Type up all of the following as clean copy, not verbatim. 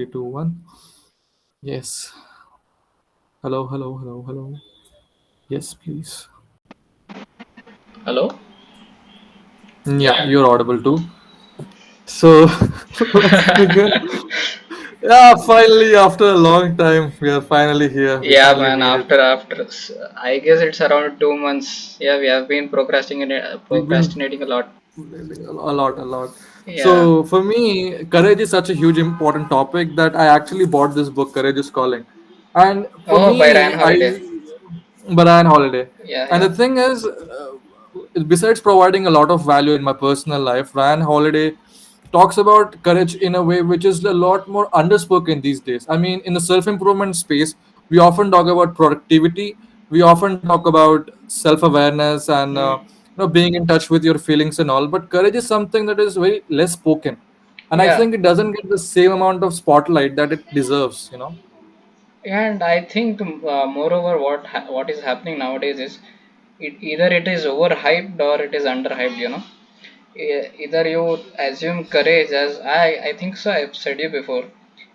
Three, two, one. Yes. Hello, hello, hello, hello. Yes, please. Hello? Yeah, Yeah. you're audible too. So let's begin. Yeah, finally, after a long time, we are finally here. We Yeah, finally man. made it. I guess it's around 2 months. Yeah, we have been We've been procrastinating a lot. a lot, a lot. Yeah. So for me, courage is such a huge, important topic that I actually bought this book, Courage is Calling. And for Oh, by Ryan me, Holiday. Banana Holiday. Yeah, And the yeah. thing is, besides providing a lot of value in my personal life, Ryan Holiday talks about courage in a way which is a lot more underspoken these days. I mean, in the self improvement space, we often talk about productivity, we often talk about self awareness and Hmm. being in touch with your feelings and all. But courage is something that is very less spoken, and I Yeah. think it doesn't get the same amount of spotlight that it deserves. And I think, moreover, what is happening nowadays is either it is overhyped or it is underhyped. Either you assume courage as I think so. I've said you before.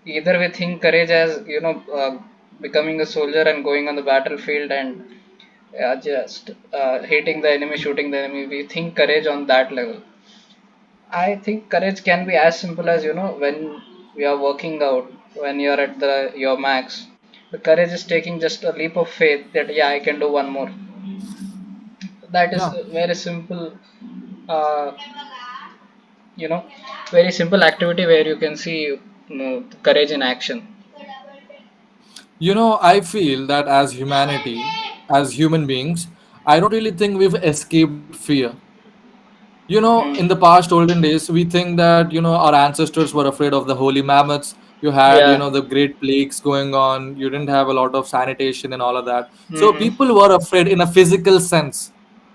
Either we think courage as becoming a soldier and going on the battlefield and just hitting the enemy, shooting the enemy. We think courage on that level. I think courage can be as simple as when we are working out, when you are at the your max. The courage is taking just a leap of faith that yeah, I can do one more. That is Yeah. a very simple, uh, you know, very simple activity where you can see courage in action. I feel that as humanity, as human beings, I don't really think we've escaped fear. In the Mm. past olden days, we think that, our ancestors were afraid of the holy mammoths. You had, Yeah. the great plagues going on. You didn't have a lot of sanitation and all of that. So Hmm. people were afraid in a physical sense.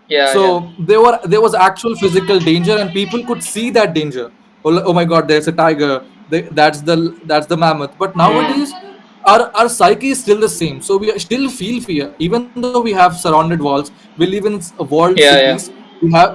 Yeah, yeah. So there was actual physical danger, and people could see that danger. Oh my God, there's a tiger. That's the mammoth. But nowadays, Hmm. our psyche is still the same. So we still feel fear, even though we have surrounded walls. We live in walled Yeah, yeah. cities.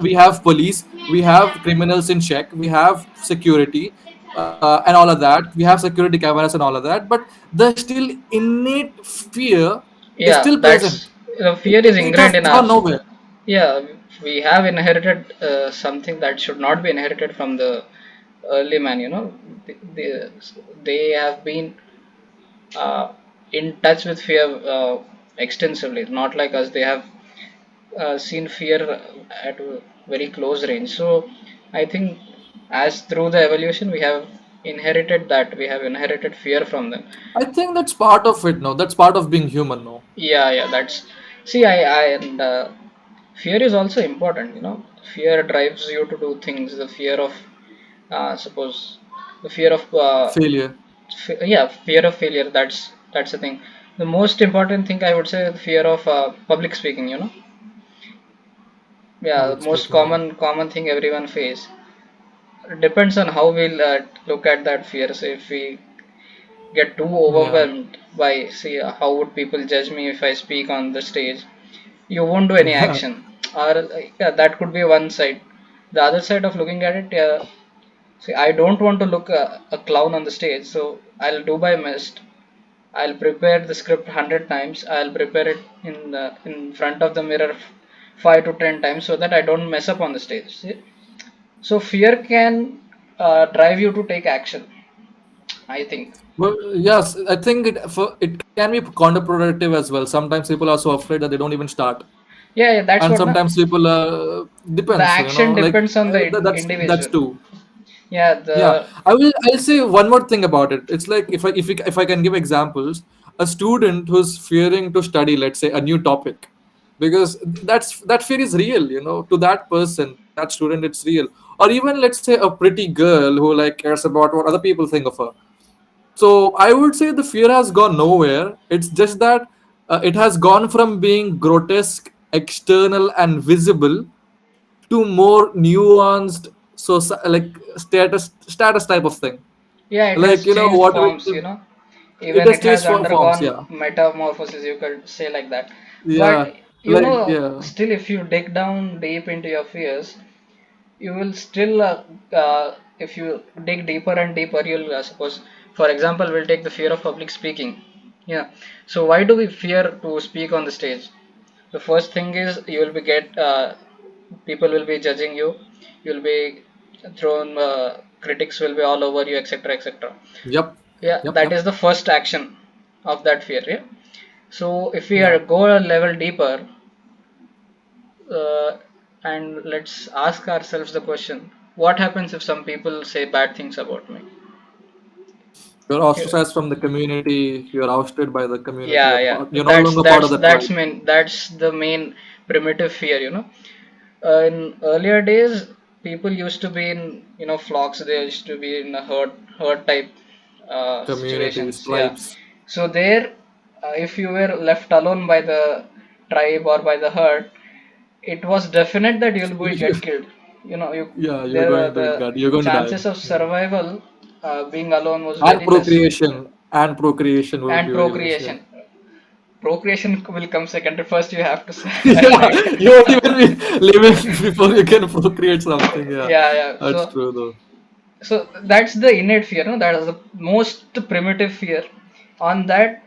We have police. We have criminals in check. We have security. And all of that. We have security cameras and all of that. But the still innate fear is still Yeah, present. that's It, fear is it has ingrained in gone us. nowhere. Yeah, we have inherited something that should not be inherited from the early man. They have been uh, in touch with fear extensively. Not like us; they have seen fear at a very close range. So, I think as through the evolution, we have inherited that. We have inherited fear from them. I think that's part of it. No, that's part of being human. No, Yeah, yeah. That's see, I and fear is also important. Fear drives you to do things. The fear of suppose the fear of failure. yeah, fear of failure. That's the thing. The most important thing I would say, the fear of public speaking. Yeah, the Public most speaking. Yeah. common thing everyone face. Depends on how we'll look at that fear. So if we get too Yeah. overwhelmed by see how would people judge me if I speak on the stage, you won't do any Yeah. action. Or yeah, that could be one side. The other side of looking at it, see, I don't want to look a clown on the stage, so I'll do my best. I'll prepare the script 100 times. I'll prepare it in front of the mirror 5 to 10 times so that I don't mess up on the stage. See? So fear can drive you to take action, I think. Well, yes, I think it can be counterproductive as well. Sometimes people are so afraid that they don't even start, Yeah, yeah, that's and what na. sometimes people The depends. action Like depends on the that's individual. too. Yeah, Yeah, the I'll say one more thing about it. It's like if I can give examples, a student who's fearing to study, let's say, a new topic, because that fear is real, to that person, to that student, it's real. Or even let's say a pretty girl who like cares about what other people think of her. So I would say the fear has gone nowhere. It's just that it has gone from being grotesque, external, and visible to more nuanced, like status type of thing. yeah, it Like has changed what we forms. it Even has it has changed forms. undergone Yeah, metamorphosis, you could say like that. yeah, But like yeah, still, if you dig down deep into your fears, you will still, if you dig deeper and deeper, you'll suppose For example, we'll take the fear of public speaking. Yeah. So why do we fear to speak on the stage? The first thing is you will be get people will be judging you. You'll be thrown. Critics will be all over you, etc., etc. Yep. Yeah, Yep. that Yep. is the first action of that fear. Yeah. So if we Yeah. go a level deeper, uh, and let's ask ourselves the question: what happens if some people say bad things about me? You're Yeah, ostracized from the community. You're ousted by the community. yeah, yeah. You're no longer part of the tribe. That's the main primitive fear. In earlier days, people used to be in flocks. They used to be in a herd type Communities, situations. Yeah. tribes. So there, if you were left alone by the tribe or by the herd, it was definite that you'll be get killed. Yeah, you're There going to the get, you're going to die. chances of Yeah. survival being alone was And very less. procreation will And be very less. Yeah. procreation will come second. First, you have to Yeah, survive. you won't even be living before you can procreate something. Yeah, Yeah, yeah. that's true though. So that's the innate fear. No, that is the most primitive fear. On that,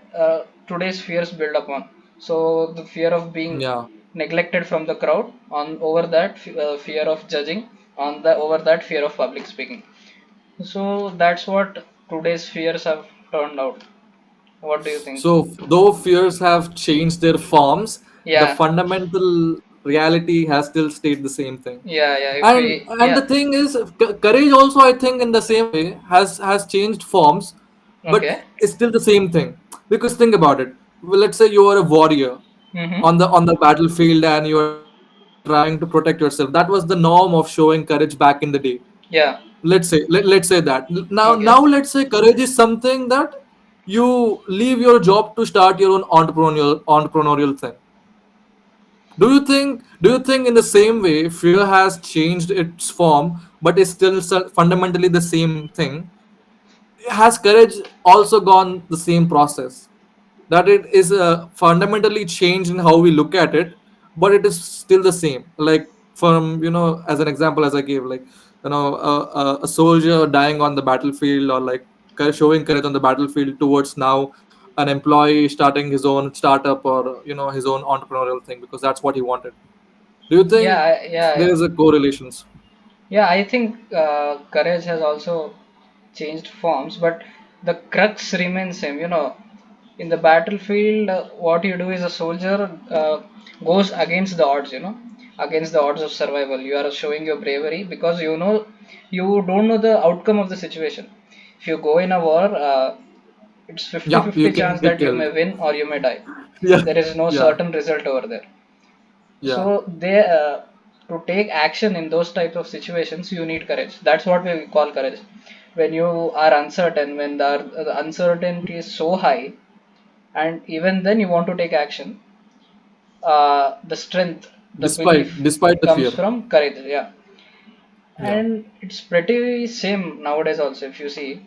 today's fears build upon. So the fear of being Yeah. neglected from the crowd. On over that, fear of judging. On the over that, fear of public speaking. So that's what today's fears have turned out. What do you think? So though fears have changed their forms, the Yeah, fundamental reality has still stayed the same thing. yeah, yeah. If we, And the yeah, thing is, courage also, I think, in the same way has changed forms, but okay. it's still the same thing. Because think about it. Well, let's say you are a warrior Mm-hmm. on the battlefield and you are trying to protect yourself. That was the norm of showing courage back in the day. Yeah. Let's say that. Now Okay. let's say courage is something that you leave your job to start your own entrepreneurial thing. Do you think in the same way fear has changed its form but is still fundamentally the same thing? Has courage also gone the same process, that it is fundamentally changed in how we look at it, but it is still the same? Like, from, as an example, as I gave, like, a soldier dying on the battlefield, or like showing courage on the battlefield, towards now an employee starting his own startup, or his own entrepreneurial thing, because that's what he wanted. Do you think Yeah, there is a correlations? yeah. I think courage has also changed forms, but the crux remains same. In the battlefield, what you do is a soldier goes against the odds. Against the odds of survival. You are showing your bravery because you don't know the outcome of the situation. If you go in a war, it's Yeah, you 50-50 can chance be that you may killed. win or you may die. Yeah, There is no yeah, certain result over there. yeah. So to take action in those types of situations, you need courage. That's what we call courage. When you are uncertain, when the uncertainty is so high, and even then you want to take action, the strength, the belief Despite the comes fear. from courage. Yeah, Yeah, and it's pretty same nowadays also. If you see,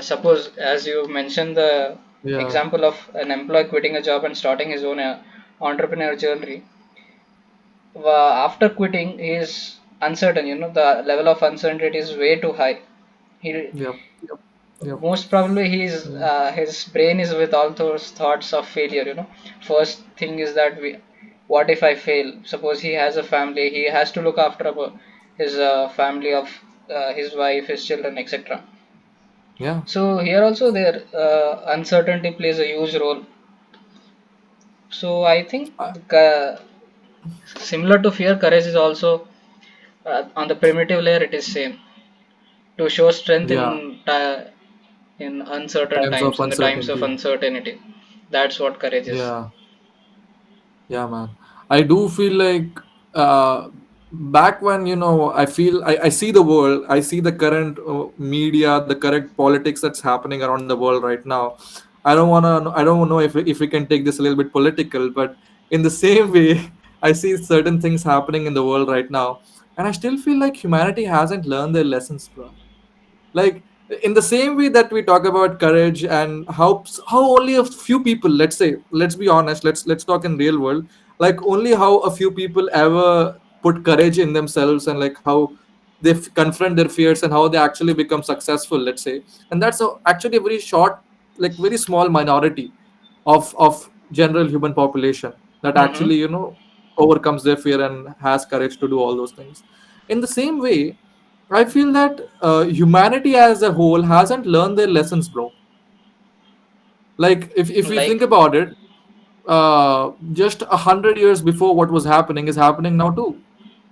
suppose as you mentioned the yeah. example of an employee quitting a job and starting his own entrepreneur journey. After quitting, he is uncertain. The level of uncertainty is way too high. He Yep, yep, yep. most probably Mm. his brain is with all those thoughts of failure. First thing is that what if I fail? Suppose he has a family, he has to look after his family of his wife, his children, etc. Yeah. So here also there uncertainty plays a huge role. So I think I, similar to fear, courage is also on the primitive layer. It is same to show strength yeah. in uncertain Times of times, in the times of uncertainty. uncertainty. That's what courage is. Yeah. Yeah, man. I do feel like, back when, I see the world, I see the current media, the current politics that's happening around the world right now. I don't know if we can take this a little bit political, but in the same way, I see certain things happening in the world right now, and I still feel like humanity hasn't learned their lessons, bro. Like, in the same way that we talk about courage, and how only a few people, let's be honest, let's talk in real world, like only how a few people ever put courage in themselves, and like how confront their fears and how they actually become successful, let's say. And that's actually a very short, like very small minority of general human population that Mm-hmm. actually, overcomes their fear and has courage to do all those things. In the same way, I feel that humanity as a whole hasn't learned their lessons, bro. Like if we think Like, about it, just 100 years before what was happening is happening now too.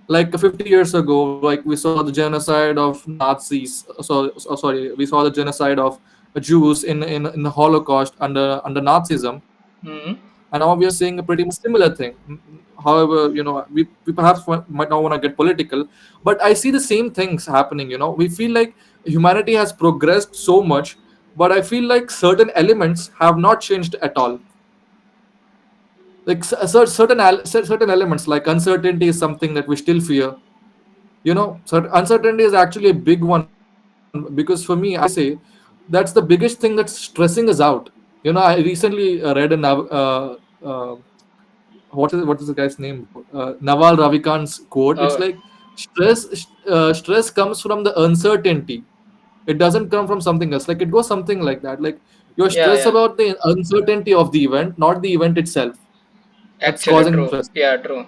Like 50 years ago, like we saw the genocide of Nazis. Sorry, we saw the genocide of Jews in the Holocaust under Nazism, mm-hmm. and now we are seeing a pretty much similar thing. However, we perhaps might not want to get political, but I see the same things happening. We feel like humanity has progressed so much, but I feel like certain elements have not changed at all. Like certain elements like uncertainty is something that we still fear. Uncertainty is actually a big one, because for me, I would say that's the biggest thing that's stressing us out. I recently read uh, what is the guy's name, bro? Naval Ravikant's quote. It's Oh, like stress comes from the uncertainty. It doesn't come from something else. Like it goes something like that. Like you're yeah, stressed yeah. about the uncertainty of the event, not the event itself, that's Actually, causing true. stress. Yeah, true.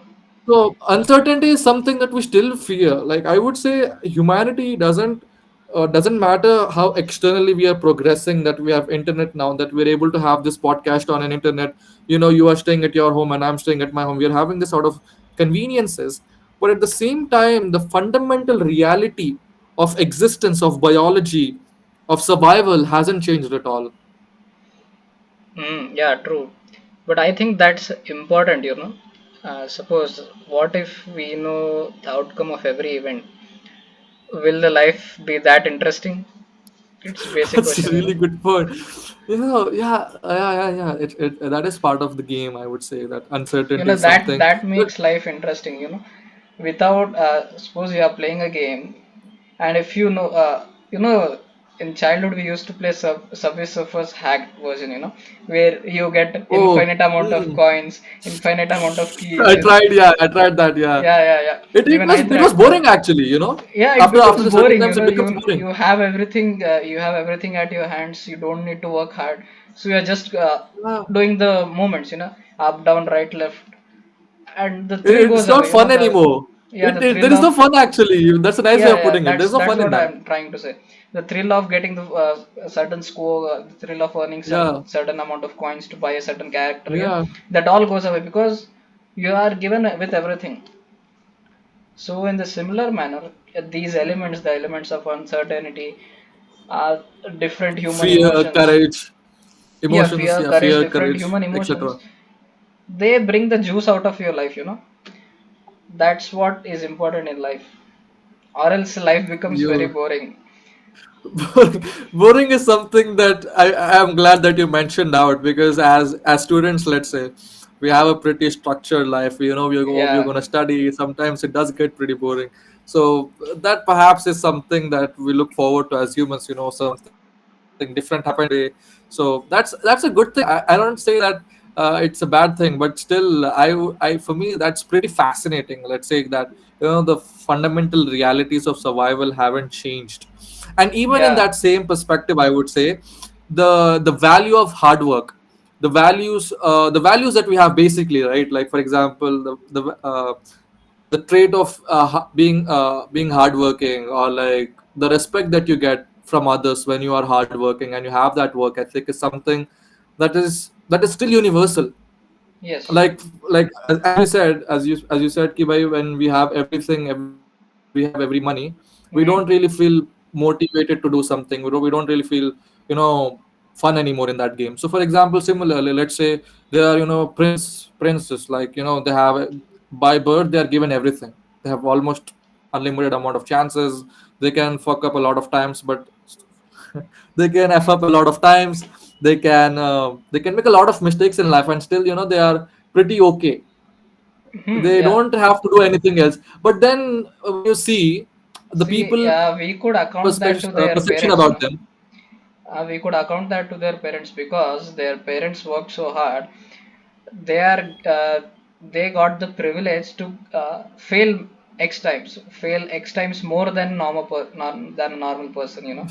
So uncertainty is something that we still fear. Like I would say, humanity doesn't matter how externally we are progressing. That we have internet now, that we're able to have this podcast on an internet. You are staying at your home and I'm staying at my home. We are having this sort of conveniences, but at the same time, the fundamental reality of existence, of biology, of survival hasn't changed at all. Yeah, true. But I think that's important, Suppose, what if we know the outcome of every event? Will the life be that interesting? It's a basic That's a question. really good point. Yeah. That is part of the game. I would say that uncertainty is That something. that But makes life interesting. Without suppose you are playing a game, and if in childhood we used to play Subway Surfers hacked version, where you get oh, infinite amount of coins, infinite amount of keys. I tried. Yeah, I tried that. Yeah, Yeah, yeah, yeah. it Even was I it was tried. boring actually. Yeah, it After becomes the certain boring. times, it You becomes boring. you have everything. You have everything at your hands. You don't need to work hard. So you're just Yeah. doing the movements. Up, down, right, left, and the thrill It's goes not away. fun anymore. The There thrill is no of fun actually. That's a nice way yeah, of yeah. putting it. That's There's no that's fun in what that. I'm trying to say. The thrill of getting the certain score, the thrill of earning Yeah, certain amount of coins to buy a certain character. yeah. That all goes away because you are given with everything. So, in the similar manner, these elements, the elements of uncertainty, are different human Fear, emotions. courage, Yeah, emotions. fear, Yeah, courage, fear, different courage, human emotions. etc. They bring the juice out of your life. That's what is important in life. Or else life becomes very You boring. boring is something that I am glad that you mentioned out, because as students, let's say, we have a pretty structured life. We're Yeah. going to study. Sometimes it does get pretty boring. So that perhaps is something that we look forward to as humans. Something different happening every day. So that's a good thing. I don't say that it's a bad thing, but still, I for me that's pretty fascinating. Let's say that the fundamental realities of survival haven't changed. And even in Yeah. that same perspective, I would say the value of hard work, the values that we have basically, right? Like for example, the trait of being hardworking, or like the respect that you get from others when you are hardworking and you have that work ethic, is something that is still universal. Yes. Like as you said, as you said, Kibai, when we have everything, we have every money, we don't really Mm-hmm. feel motivated to do something. We don't really feel fun anymore in that game. So for example, similarly, let's say there are princes, like they have, by birth they are given everything. They have almost unlimited amount of chances. They can fuck up a lot of times, but they can f up a lot of times. They can make a lot of mistakes in life, and still they are pretty okay. They Yeah. don't have to do anything else. But then when you see the See, people we could account that to their perception parents. about them. We could account that to their parents because their parents worked so hard. They are they got the privilege to fail X times, fail X times more than than a normal person,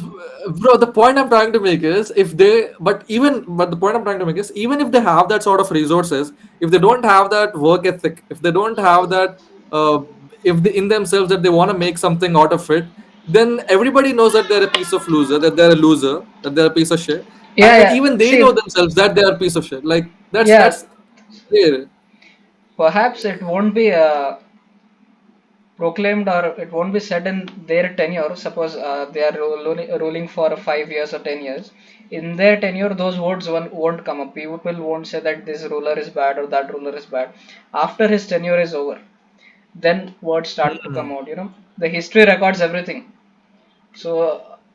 Bro, the point I'm trying to make is if they, but the point I'm trying to make is even if they have that sort of resources, if they don't have that work ethic, if they don't have that, uh, if they, in themselves that they want to make something out of it, then everybody knows that they're a piece of loser, that they're a loser, that they're a piece of shit, Yeah, and then yeah. even they know See, themselves that they are a piece of shit. Like yeah, that's clear. perhaps it won't be proclaimed or it won't be said in their tenure. Suppose they are ruling for 5 years or 10 years. In their tenure, those words won't come up. People won't say that this ruler is bad or that ruler is bad. After his tenure is over, then words start to come Hmm. out. The history records everything. So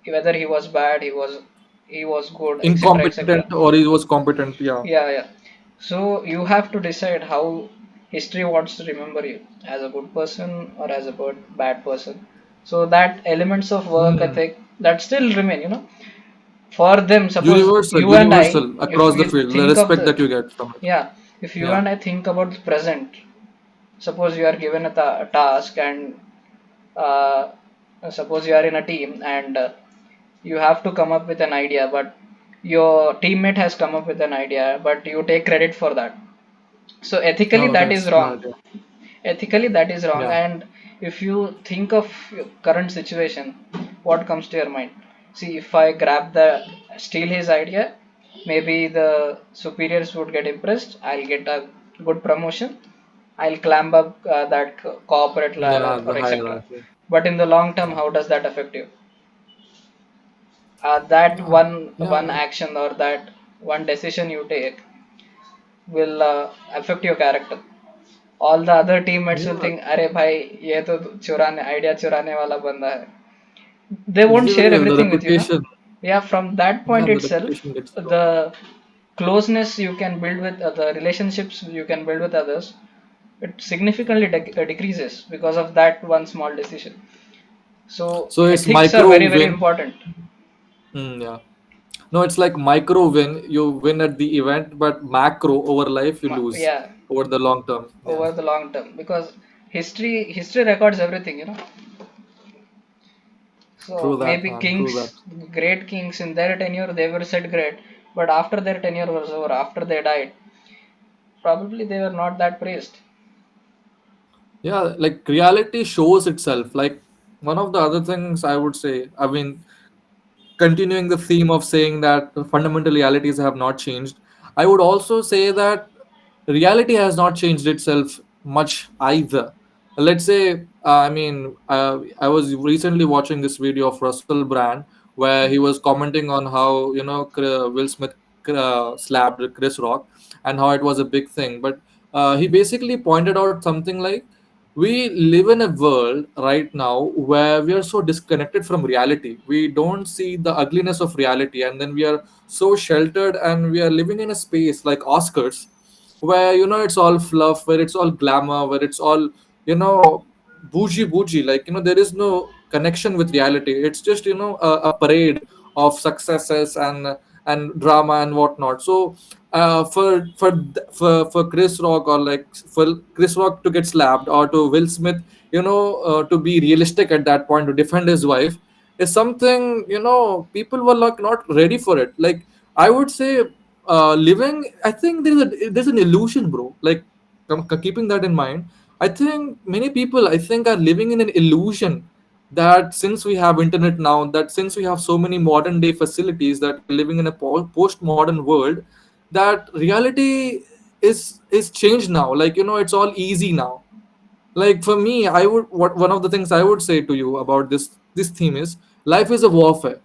whether he was bad, he was good, etc., etc. Incompetent or he was competent. Yeah. Yeah, yeah. So you have to decide how history wants to remember you as a good person or as a bad person. So that elements of work Hmm. ethic that still remain. For them, suppose Universal, you and I, universal if across the we field, the think of respect the, that you get from it. yeah, if you Yeah. and I think about the present, suppose you are given a task and uh, suppose you are in a team and you have to come up with an idea, but your teammate has come up with an idea, but you take credit for that. So ethically No, that is that's wrong. bad. Yeah. Ethically that is wrong. Yeah. And if you think of your current situation, what comes to your mind? See, if I grab the steal his idea, maybe the superiors would get impressed, I'll get a good promotion, I'll climb up that corporate ladder Yeah, or the etc. hierarchy. But in the long term, Yeah. how does that affect you? That Yeah. one Yeah. action or that one decision you take will affect your character. All the other teammates will Yeah. think, अरे भाई ये तो चुराने idea चुराने वाला बंदा है. They won't share Real, the everything with you. reputation. Yeah, from that Yeah, point the itself, reputation gets broken. the closeness you can build with the relationships you can build with others, it significantly decreases because of that one small decision. So So it's ethics are micro very very win. important. Yeah. No, it's like micro win. You win at the event, but macro over life you lose Yeah, over the long term. Yeah. over the long term, because history records everything. True So that, maybe man. True that. kings, great kings in their tenure, they were said great, but after their tenure was over, after they died, probably they were not that praised. Yeah, like reality shows itself. Like one of the other things I would say, I mean, continuing the theme of saying that the fundamental realities have not changed, I would also say that reality has not changed itself much either. Let's say, I was recently watching this video of Russell Brand where he was commenting on how, Will Smith slapped Chris Rock and how it was a big thing. But he basically pointed out something like, we live in a world right now where we are so disconnected from reality. We don't see the ugliness of reality, and then we are so sheltered, and we are living in a space like Oscars where it's all fluff, where it's all glamour, where it's all bougie, like there is no connection with reality. It's just a parade of successes and drama and whatnot. So for Chris Rock, or like for Chris Rock to get slapped, or to Will Smith, to be realistic at that point to defend his wife, is something people were like not ready for it. Like I would say, living. I think there's an illusion, bro. Like keeping that in mind, I think many people I think are living in an illusion that since we have internet now, that since we have so many modern day facilities, that we are living in a post modern world, that reality is changed now. Like it's all easy now. Like for me, I would what one of the things I would say to you about this theme is, life is a warfare.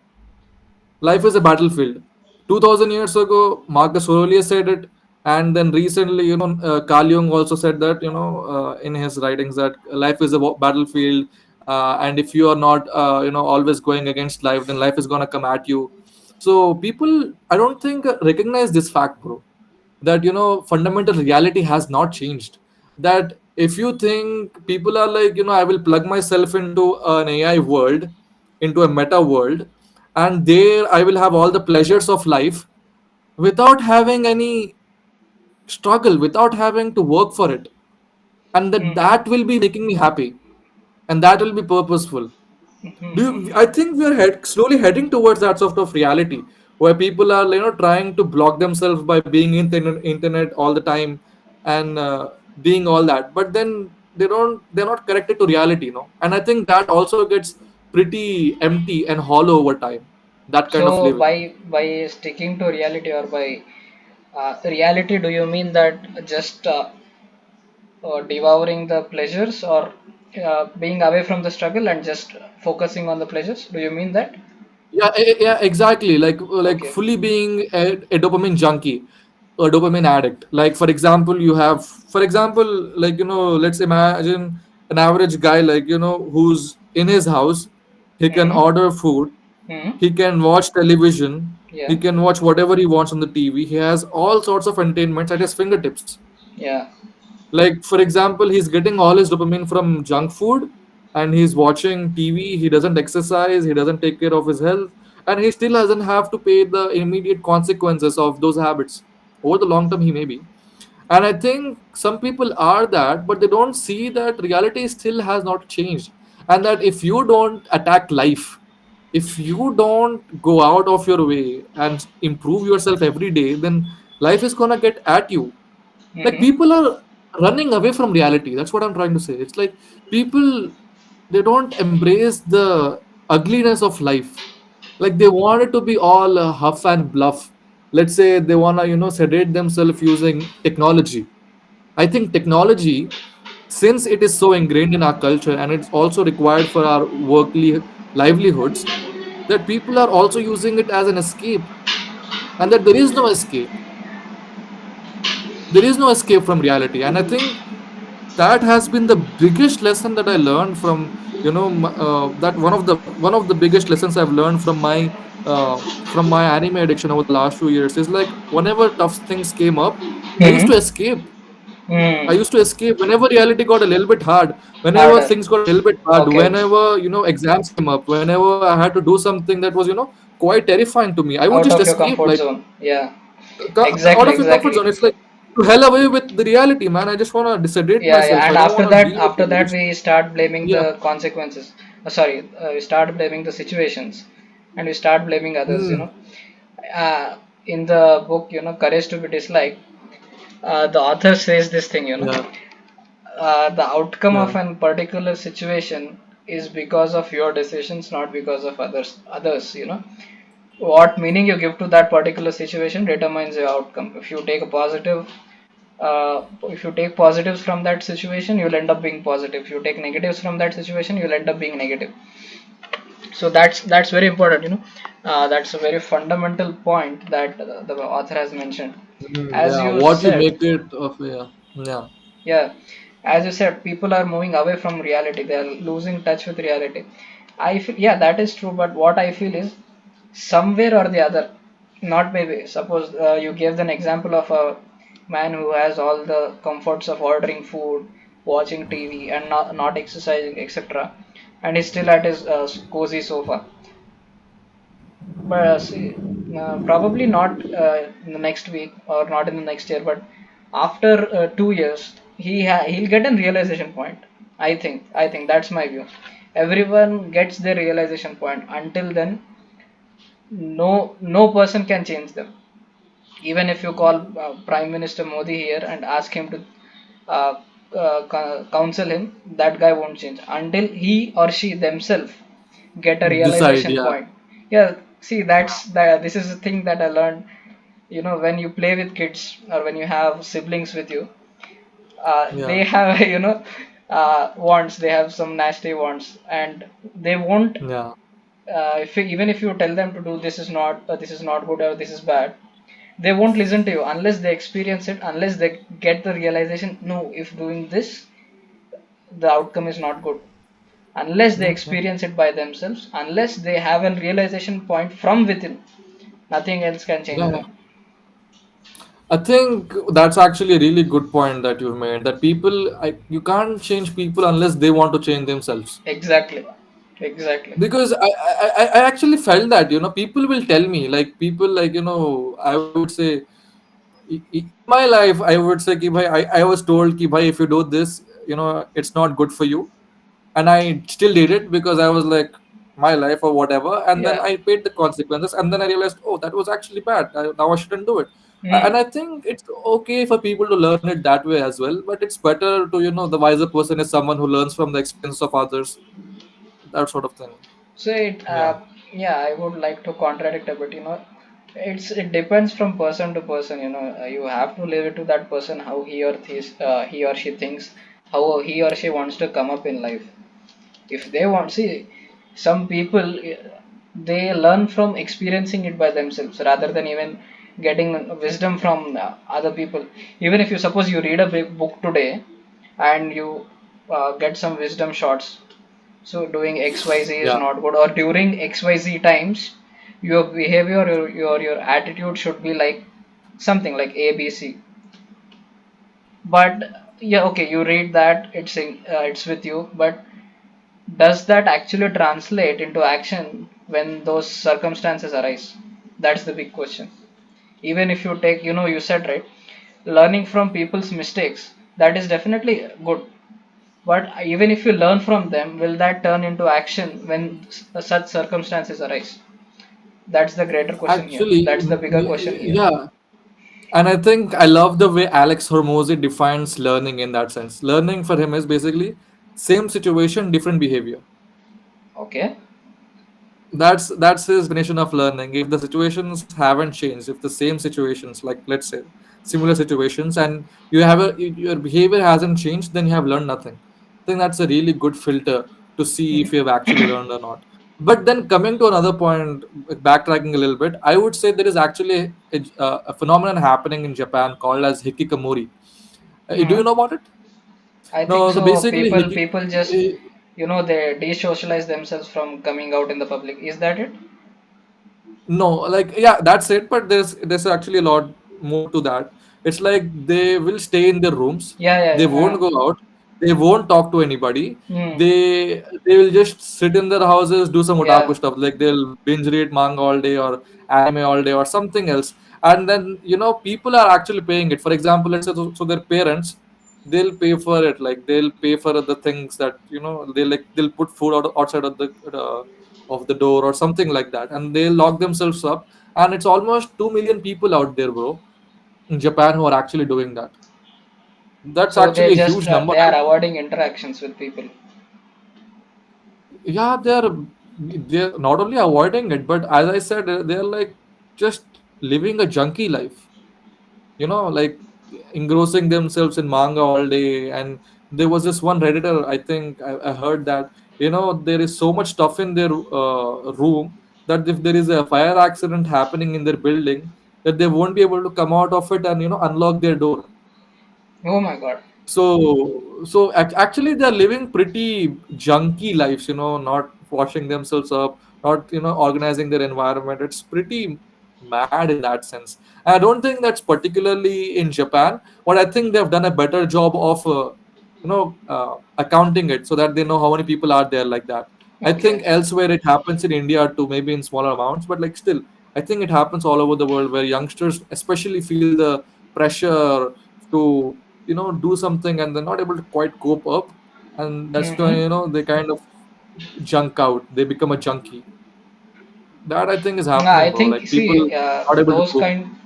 Life is a battlefield. 2000 years ago, Marcus Aurelius said it, and then recently, Carl Jung also said that, in his writings, that life is a battlefield, and if you are not, always going against life, then life is gonna come at you. So people, I don't think recognize this fact, bro, that fundamental reality has not changed. That if you think people are like, I will plug myself into an AI world, into a meta world, and there I will have all the pleasures of life without having any struggle, without having to work for it, and that Hmm. that will be making me happy. and that will be purposeful. I Mm-hmm. think we are slowly heading towards that sort of reality where people are, trying to block themselves by being in the internet all the time, and being all that, but then they're not connected to reality, and I think that also gets pretty empty and hollow over time, that kind of So living. by sticking to reality, or by reality, do you mean that just devouring the pleasures, or being away from the struggle and just focusing on the pleasures? Do you mean that? Yeah, yeah, exactly. Like Okay. fully being a dopamine junkie, a dopamine addict. Like for example, like let's imagine an average guy, like who's in his house. He can Mm-hmm. order food. Mm-hmm. He can watch television. He Yeah. can watch whatever he wants on the TV. He has all sorts of entertainments at his fingertips. Yeah. Like for example, he's getting all his dopamine from junk food, and he's watching TV. He doesn't exercise, he doesn't take care of his health, and he still doesn't have to pay the immediate consequences of those habits. Over the long term, he may be. And I think some people are that, but they don't see that reality still has not changed. And that if you don't attack life, if you don't go out of your way and improve yourself every day, then life is gonna get at you. Like Mm-hmm. people are running away from reality. That's what I'm trying to say. It's like people, they don't embrace the ugliness of life. Like they want it to be all huff and bluff. Let's say they want to sedate themselves using technology. I think technology, since it is so ingrained in our culture and it's also required for our workly livelihoods, that people are also using it as an escape, and that there is no escape. There is no escape from reality. And I think that has been the biggest lesson that I learned from, that one of the biggest lessons I've learned from my anime addiction over the last few years is like whenever tough things came up, I used to Mm-hmm. escape. I Mm. used to escape whenever reality got a little bit hard, whenever Harder. things got a little bit hard, Okay. whenever exams came up, whenever I had to do something that was quite terrifying to me. I would Out just of your escape, comfort like zone. Yeah. out Exactly. of your comfort Exactly. zone. It's like to hell away with the reality, man. I just want to sedate Yeah, yeah. myself. And I don't after want to that, deal with it. I just, we start blaming yeah. the consequences. Sorry, we start blaming the situations, and we start blaming others. Mm, In the book, Courage to be Disliked, the author says this thing. yeah. The outcome Yeah. of an particular situation is because of your decisions, not because of others. What meaning you give to that particular situation determines your outcome. If you take positives from that situation, you'll end up being positive. If you take negatives from that situation, you'll end up being negative. So that's very important. That's a very fundamental point that the author has mentioned. As Yeah. you What you said, make it of, yeah. Yeah. yeah, as you said, people are moving away from reality. They are losing touch with reality. I feel, yeah, that is true. But what I feel is, somewhere or the other, not maybe. Suppose you gave an example of a man who has all the comforts of ordering food, watching TV, and not exercising, etc., and he's still at his cozy sofa. But see, probably not in the next week or not in the next year, but after 2 years, he'll get a realization point. I think that's my view. Everyone gets their realization point. Until then, no person can change them. Even if you call Prime Minister Modi here and ask him to uh, counsel him, that guy won't change until he or she themselves get a Decide. realization Yeah. point. Yeah, see, this is the thing that I learned. When you play with kids or when you have siblings with you, Yeah. they have wants. They have some nasty wants, and they won't. Yeah. Even if you tell them to do this is not good or this is bad, they won't listen to you unless they experience it, unless they get the realization, no, if doing this, the outcome is not good. Unless they Okay. experience it by themselves, unless they have a realization point from within, nothing else can change Yeah. Yeah. them. I think that's actually a really good point that you've made. That you can't change people unless they want to change themselves. Exactly. Exactly. Because I actually felt that people will tell me, like people, like I would say, in my life I would say ki bhai, I was told ki bhai, if you do this, it's not good for you. and I still did it because I was like my life or whatever, and then Yeah. I paid the consequences, and then I realized, oh, that was actually bad. Now I shouldn't do it. And Hmm. I think it's okay for people to learn it that way as well, but it's better to, the wiser person is someone who learns from the experience of others, that sort of thing. So it, Yeah. yeah, I would like to contradict a bit. It depends from person to person. You have to leave it to that person how he or she thinks, how he or she wants to come up in life. If they want, see, some people they learn from experiencing it by themselves rather than even getting wisdom from other people. Even if you suppose you read a book today and you get some wisdom shots, so doing xyz is Yeah. not good, or during xyz times your behavior, your attitude should be like something like abc. But yeah, okay, you read that, it's with you, but does that actually translate into action when those circumstances arise? That's the big question. Even if you take, you said right, learning from people's mistakes, that is definitely good. But even if you learn from them, will that turn into action when such circumstances arise? That's the greater question here. Actually, That's the bigger question here. yeah. And I think I love the way Alex Hormozy defines learning in that sense. Learning for him is basically same situation, different behavior. Okay. That's his definition of learning. If the situations haven't changed, if the same situations, like let's say similar situations, and your behavior hasn't changed, then you have learned nothing. I think that's a really good filter to see if you have actually learned or not. But then coming to another point, backtracking a little bit, I would say there is actually a phenomenon happening in Japan called as hikikomori. Do you Hmm. know about it? I think No, so so. basically, People just, they desocialize themselves from coming out in the public. Is that it? no, like yeah, that's it. But there's actually a lot more to that. It's like they will stay in their rooms. Yeah, yeah, They yeah. won't go out. They won't talk to anybody. Hmm. They will just sit in their houses, do some Yeah. otaku stuff. Like they'll binge read manga all day or anime all day or something else. And then people are actually paying it. For example, let's say so their parents, they'll pay for it. Like they'll pay for the things that they'll put food outside of the door or something like that, and they lock themselves up. And it's almost 2 million people out there, bro, in Japan who are actually doing that. That's So they actually a just huge number. they are avoiding interactions with people. Yeah, they're not only avoiding it, but as I said, they're like just living a junkie life. Like engrossing themselves in manga all day. And there was this one redditor, I think I heard that there is so much stuff in their room that if there is a fire accident happening in their building, that they won't be able to come out of it and unlock their door. Oh my god. Actually they're living pretty junky lives, not washing themselves up, not organizing their environment. It's pretty mad in that sense. I don't think that's particularly in Japan, but I think they've done a better job of accounting it so that they know how many people are there like that. I think Okay. elsewhere it happens in India too, maybe in smaller amounts, but like still, I think it happens all over the world where youngsters especially feel the pressure to do something, and they're not able to quite cope up, and that's why Mm-hmm. they kind of junk out, they become a junkie. That I think is I happening, bro, think, like people see, not able to those cope. kind,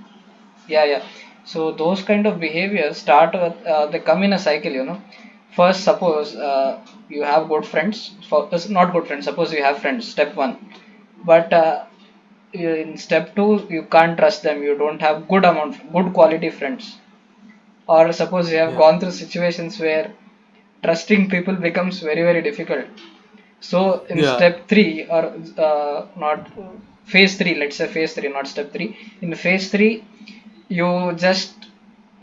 yeah, yeah. So those kind of behaviors start with, they come in a cycle. First, suppose you have good friends. Not good friends. Suppose you have friends. Step one, but in step two, you can't trust them. You don't have good quality friends. Or suppose you have Yeah. gone through situations where trusting people becomes very very difficult. So in Yeah. step three, or not phase three, let's say phase three, not step three. In phase three, you just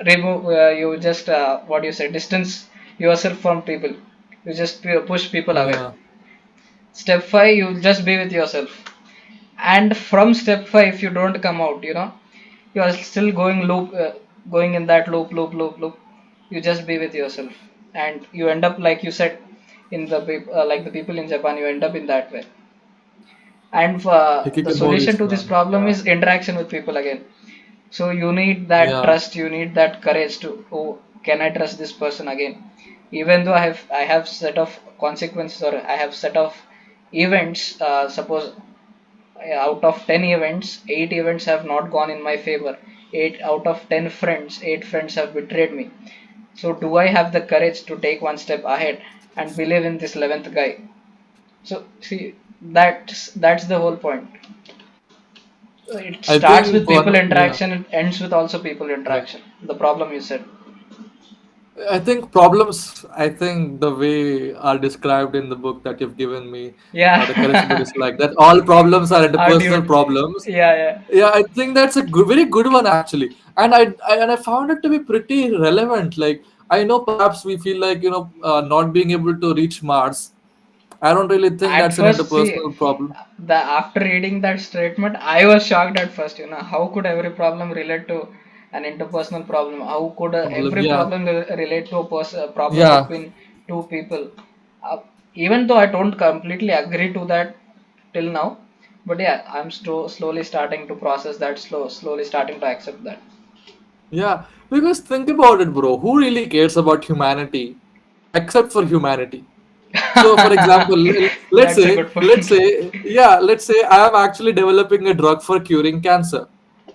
you just what you say, distance yourself from people. You just push people away. Yeah. Step five, you just be with yourself. And from step five, if you don't come out, you are still going in that loop. You just be with yourself, and you end up like you said, like the people in Japan, you end up in that way. And the Hikikomori solution to this san. problem Yeah. is interaction with people again. So you need that Yeah. trust, you need that courage to, oh, can I trust this person again? even though I have set of consequences, or I have set of events. Suppose out of 10 events, 8 events have not gone in my favor. 8 out of 10 friends, 8 friends have betrayed me. So do I have the courage to take one step ahead and believe in this 11th guy? So see, that's the whole point. It I starts think with people one, yeah, interaction and ends with also people yeah. interaction. The problem you said. I think problems, I think the way are described in the book that you've given me, The Courage to Be Yeah. Disliked, that all problems are Our interpersonal dude. problems. Yeah, yeah. Yeah, I think that's a very good one actually, and I found it to be pretty relevant. Like I know perhaps we feel like not being able to reach Mars. I don't really think At that's an first, see, interpersonal problem. the after reading that statement, I was shocked at first. How could every problem relate to an interpersonal problem? How could Problem, every yeah, problem relate to a problem yeah, between two people? Uh, Even though I don't completely agree to that till now, but yeah, I'm slowly starting to process that, slowly starting to accept that. yeah. Because think about it, bro. Who really cares about humanity except for humanity? So, for example, That's a good point. let's say I am actually developing a drug for curing cancer.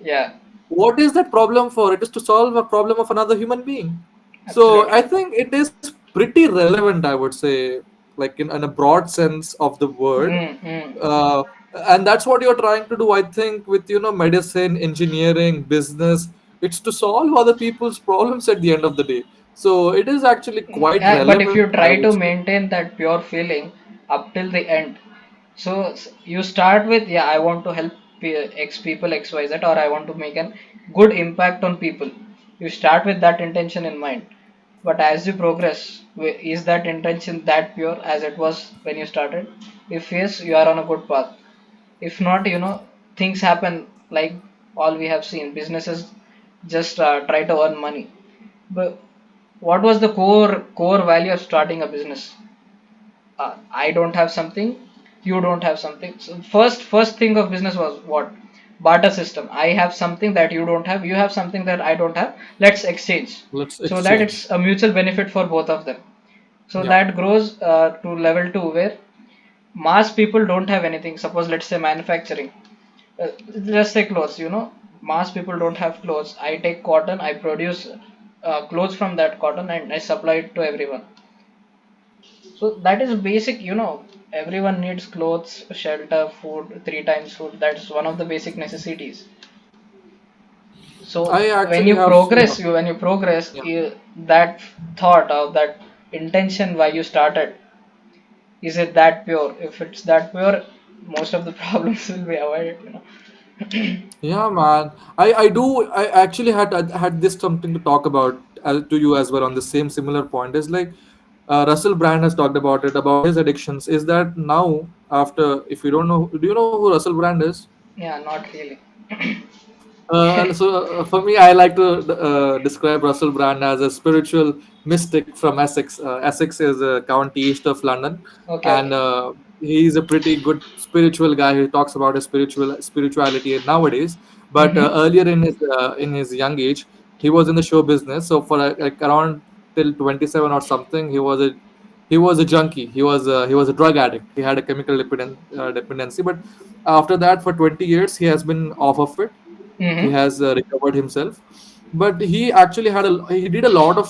Yeah, What is that problem for? It is to solve a problem of another human being. So I absolutely. think it is pretty relevant, I would say, like in a broad sense of the word. Mm. Uh, and that's what you're trying to do, I think, with medicine, engineering, business. It's to solve other people's problems at the end of the day. So it is actually quite Yeah, but if relevant, you I try would to say. maintain that pure feeling up till the end, so you start with, yeah, I want to help X people, XYZ, or I want to make an good impact on people. You start with that intention in mind. But as you progress, is that intention that pure as it was when you started? If yes, you are on a good path. If not, things happen like all we have seen. Businesses just try to earn money. But what was the core value of starting a business? I don't have something, you don't have something. So first thing of business was what? Barter system. I have something that you don't have, you have something that I don't have. Let's exchange, Let's so that it's exchange. a mutual benefit for both of them. So Yeah. that grows to level 2, where mass people don't have anything. Suppose, let's say, manufacturing. Let's say clothes. Mass people don't have clothes. I take cotton, I produce clothes from that cotton, and I supply it to everyone. So that is basic. Everyone needs clothes, shelter, food, 3 times food. That's one of the basic necessities. So I when actually you have, progress, yeah. that thought of that intention why you started, is it that pure? If it's that pure, most of the problems will be avoided. Yeah, man. I do. I actually had this something to talk about to you as well on the same similar point. Is like Russell Brand has talked about it about his addictions. Is that now after if you don't know, do you know who Russell Brand is? Yeah, not really. For me, I like to describe Russell Brand as a spiritual mystic from Essex. Essex is a county east of London, Okay, and okay. he's a pretty good spiritual guy who talks about his spirituality nowadays. But Mm-hmm. earlier in his young age, he was in the show business. So for like around till 27 or something, he was a junkie. He was a drug addict. He had a chemical dependency. But after that, for 20 years, he has been off of it. He Mm-hmm. has recovered himself, but he actually he did a lot of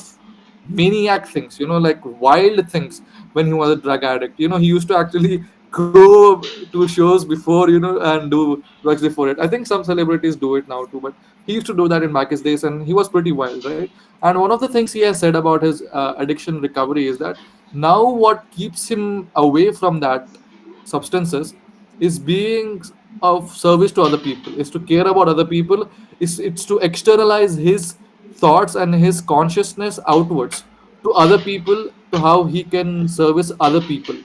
maniac things, like wild things when he was a drug addict. He used to actually go to shows before, and do drugs before it. I think some celebrities do it now too, but he used to do that in back his days, and he was pretty wild, right? And one of the things he has said about his addiction recovery is that now what keeps him away from that substances is being of service to other people, is to care about other people, is it's to externalize his thoughts and his consciousness outwards to other people, to how he can service other people.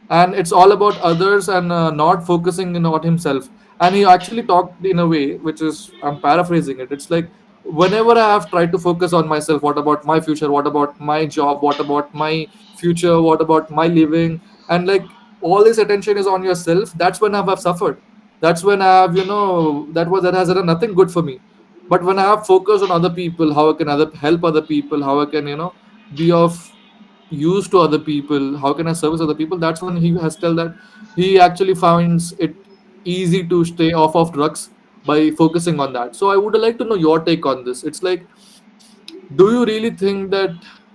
And it's all about others and not focusing on himself. And he actually talked in a way which is, I'm paraphrasing it, it's like, whenever I have tried to focus on myself, what about my future, what about my job, what about my future, what about my living, and like all this attention is on yourself, that's when I've suffered. That's when I have, that has done nothing good for me. But when I have focused on other people, how I can help other people, how I can, be of use to other people, how can I service other people, that's when he has tell that he actually finds it easy to stay off of drugs by focusing on that. So I would like to know your take on this. It's like, do you really think that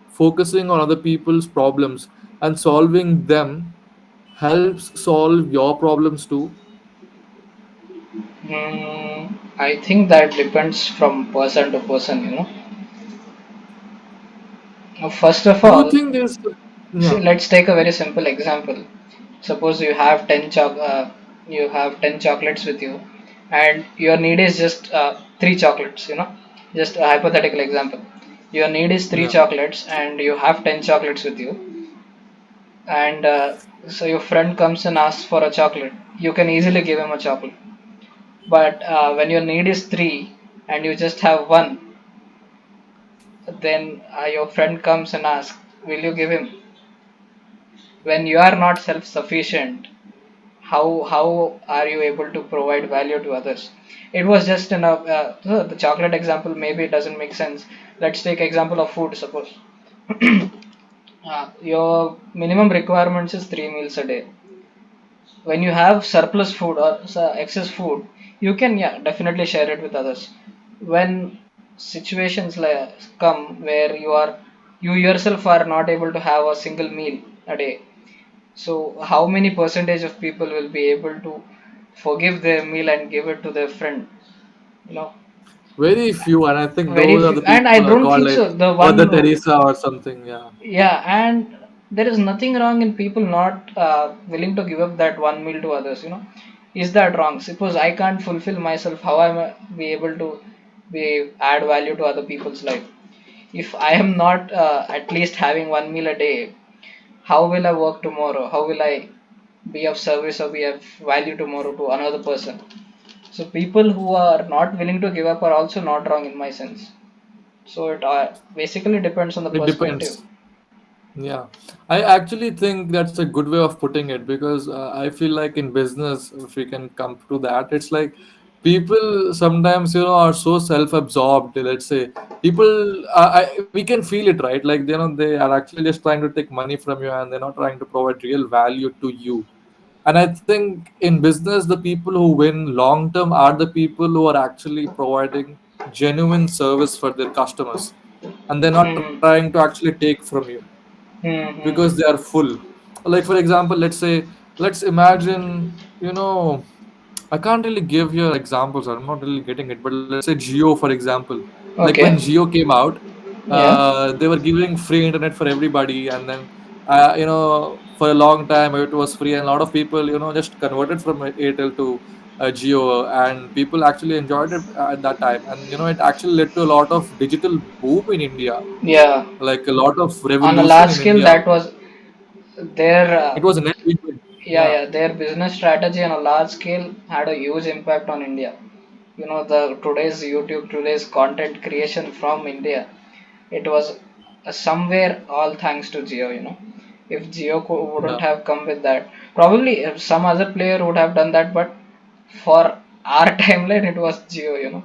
focusing on other people's problems and solving them helps solve your problems too? I think that depends from person to person, you know. First of Do you all, think there's, see, yeah, let's take a very simple example. Suppose you have 10 chocolates with you, and your need is just 3 chocolates, you know. Just a hypothetical example. Your need is 3 yeah, chocolates, and you have 10 chocolates with you, and so your friend comes and asks for a chocolate. You can easily give him a chocolate. But when your need is 3 and you just have one, then your friend comes and asks, will you give him? When you are not self sufficient, how are you able to provide value to others? It was just enough. So the chocolate example maybe it doesn't make sense. Let's take example of food. Suppose your minimum requirements is 3 meals a day. When you have surplus food or excess food, you can, yeah, definitely share it with others. When situations come where you yourself are not able to have a single meal a day, so how many percentage of people will be able to forgive their meal and give it to their friend, you know? very few, and I think Very those are few, the and I people are don't called think like so. The one Mother who, Teresa or something. Yeah, yeah, and there is nothing wrong in people not willing to give up that one meal to others, you know. Is that wrong? Suppose I can't fulfill myself, how am I be able to be add value to other people's life? If I am not at least having one meal a day, how will I work tomorrow? How will I be of service or be of value tomorrow to another person? So people who are not willing to give up are also not wrong in my sense. So it basically depends on the it perspective. depends. Yeah, I actually think that's a good way of putting it, because I feel like in business, if we can come to that, it's like people sometimes, are so self-absorbed. Let's say people, we can feel it, right? Like, they are actually just trying to take money from you, and they're not trying to provide real value to you. And I think in business, the people who win long term are the people who are actually providing genuine service for their customers, and they're not Hmm. trying to actually take from you because they Hmm. are full. Like, for example, let's imagine, I can't really give you examples. I'm not really getting it, but let's say Geo, for example. Like when Okay. Geo came out, Yeah. they were giving free internet for everybody, and then for a long time it was free, and a lot of people, just converted from Airtel to Geo, and people actually enjoyed it at that time, and it actually led to a lot of digital boom in India, Yeah. like a lot of On a revolution large in scale, India. that was their It was a net win-win. yeah, Yeah, yeah, their business strategy on a large scale had a huge impact on India. You know, the today's YouTube, today's content creation from India, it was somewhere all thanks to Geo. You know, if Geo yeah. wouldn't have come with that, probably some other player would have done that. But for our timeline, it was Geo. You know.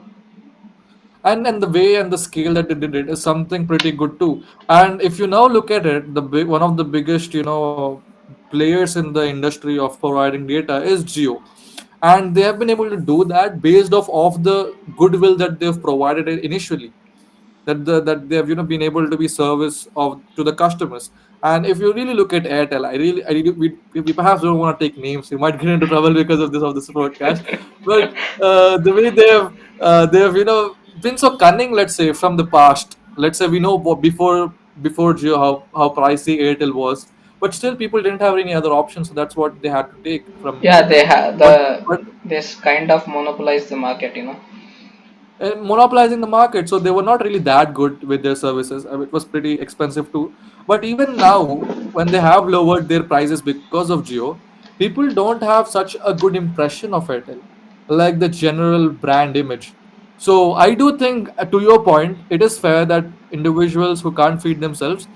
And the way and the scale that they did it is something pretty good too. And if you now look at it, one of the biggest players in the industry of providing data is Geo, and they have been able to do that based off the goodwill that they've provided initially, that they have been able to be service of to the customers. And if you really look at Airtel, I really we perhaps don't want to take names. We might get into trouble because of this broadcast. But the way they have been so cunning, let's say, from the past. Let's say we know before Jio how pricey Airtel was, but still people didn't have any other option, so that's what they had to take from Yeah, they Airtel. have but the but this kind of monopolize the market. You know. monopolizing the market. So they were not really that good with their services. It was pretty expensive too. But even now, when they have lowered their prices because of Geo, people don't have such a good impression of Airtel, like the general brand image. So I do think, to your point, it is fair that individuals who can't feed themselves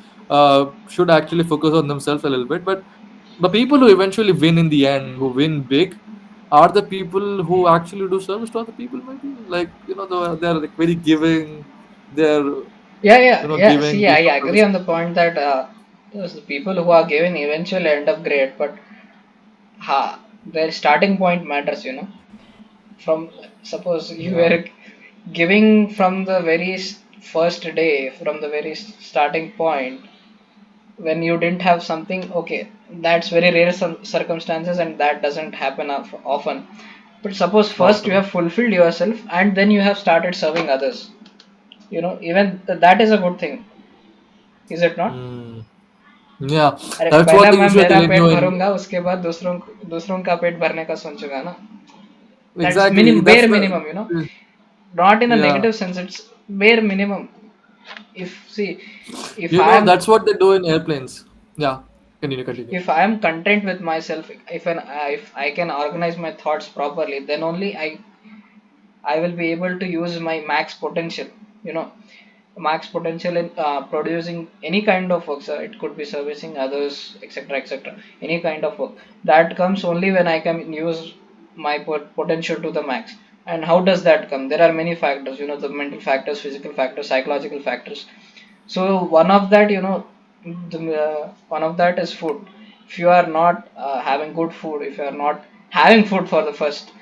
should actually focus on themselves a little bit. But the people who eventually win in the end, who win big, are the people who actually do service to other people. Maybe, like, they're like very giving. They're Yeah, yeah, yeah. giving See, I people agree service. on the point that Those people who are given eventually end up great, but their starting point matters, From suppose you Yeah, were giving from the very first day, from the very starting point, when you didn't have something, okay, that's very rare circumstances, and that doesn't happen often. But suppose first you often. have fulfilled yourself and then you have started serving others, even that is a good thing, is it not? Hmm. Yeah, अरे that's what पहला they मैं usually मेरा tell pet you in. भरूंगा, उसके बाद दूसरों का पेट भरने का सोचूंगा ना. That's Exactly. minimum, That's bare the. minimum, not in a Yeah. negative sense. It's bare minimum. If see, if You I know, am that's what they do in airplanes. Yeah. Continue, continue. if I am content with myself, if I can organize my thoughts properly, then only I will be able to use my max potential. You know, max potential in producing any kind of work. So it could be servicing others, etc., etc. Any kind of work that comes only when I can use my potential to the max. And how does that come? There are many factors. The mental factors, physical factors, psychological factors. So one of that, one of that is food. If you are not having good food, if you are not having food for the first,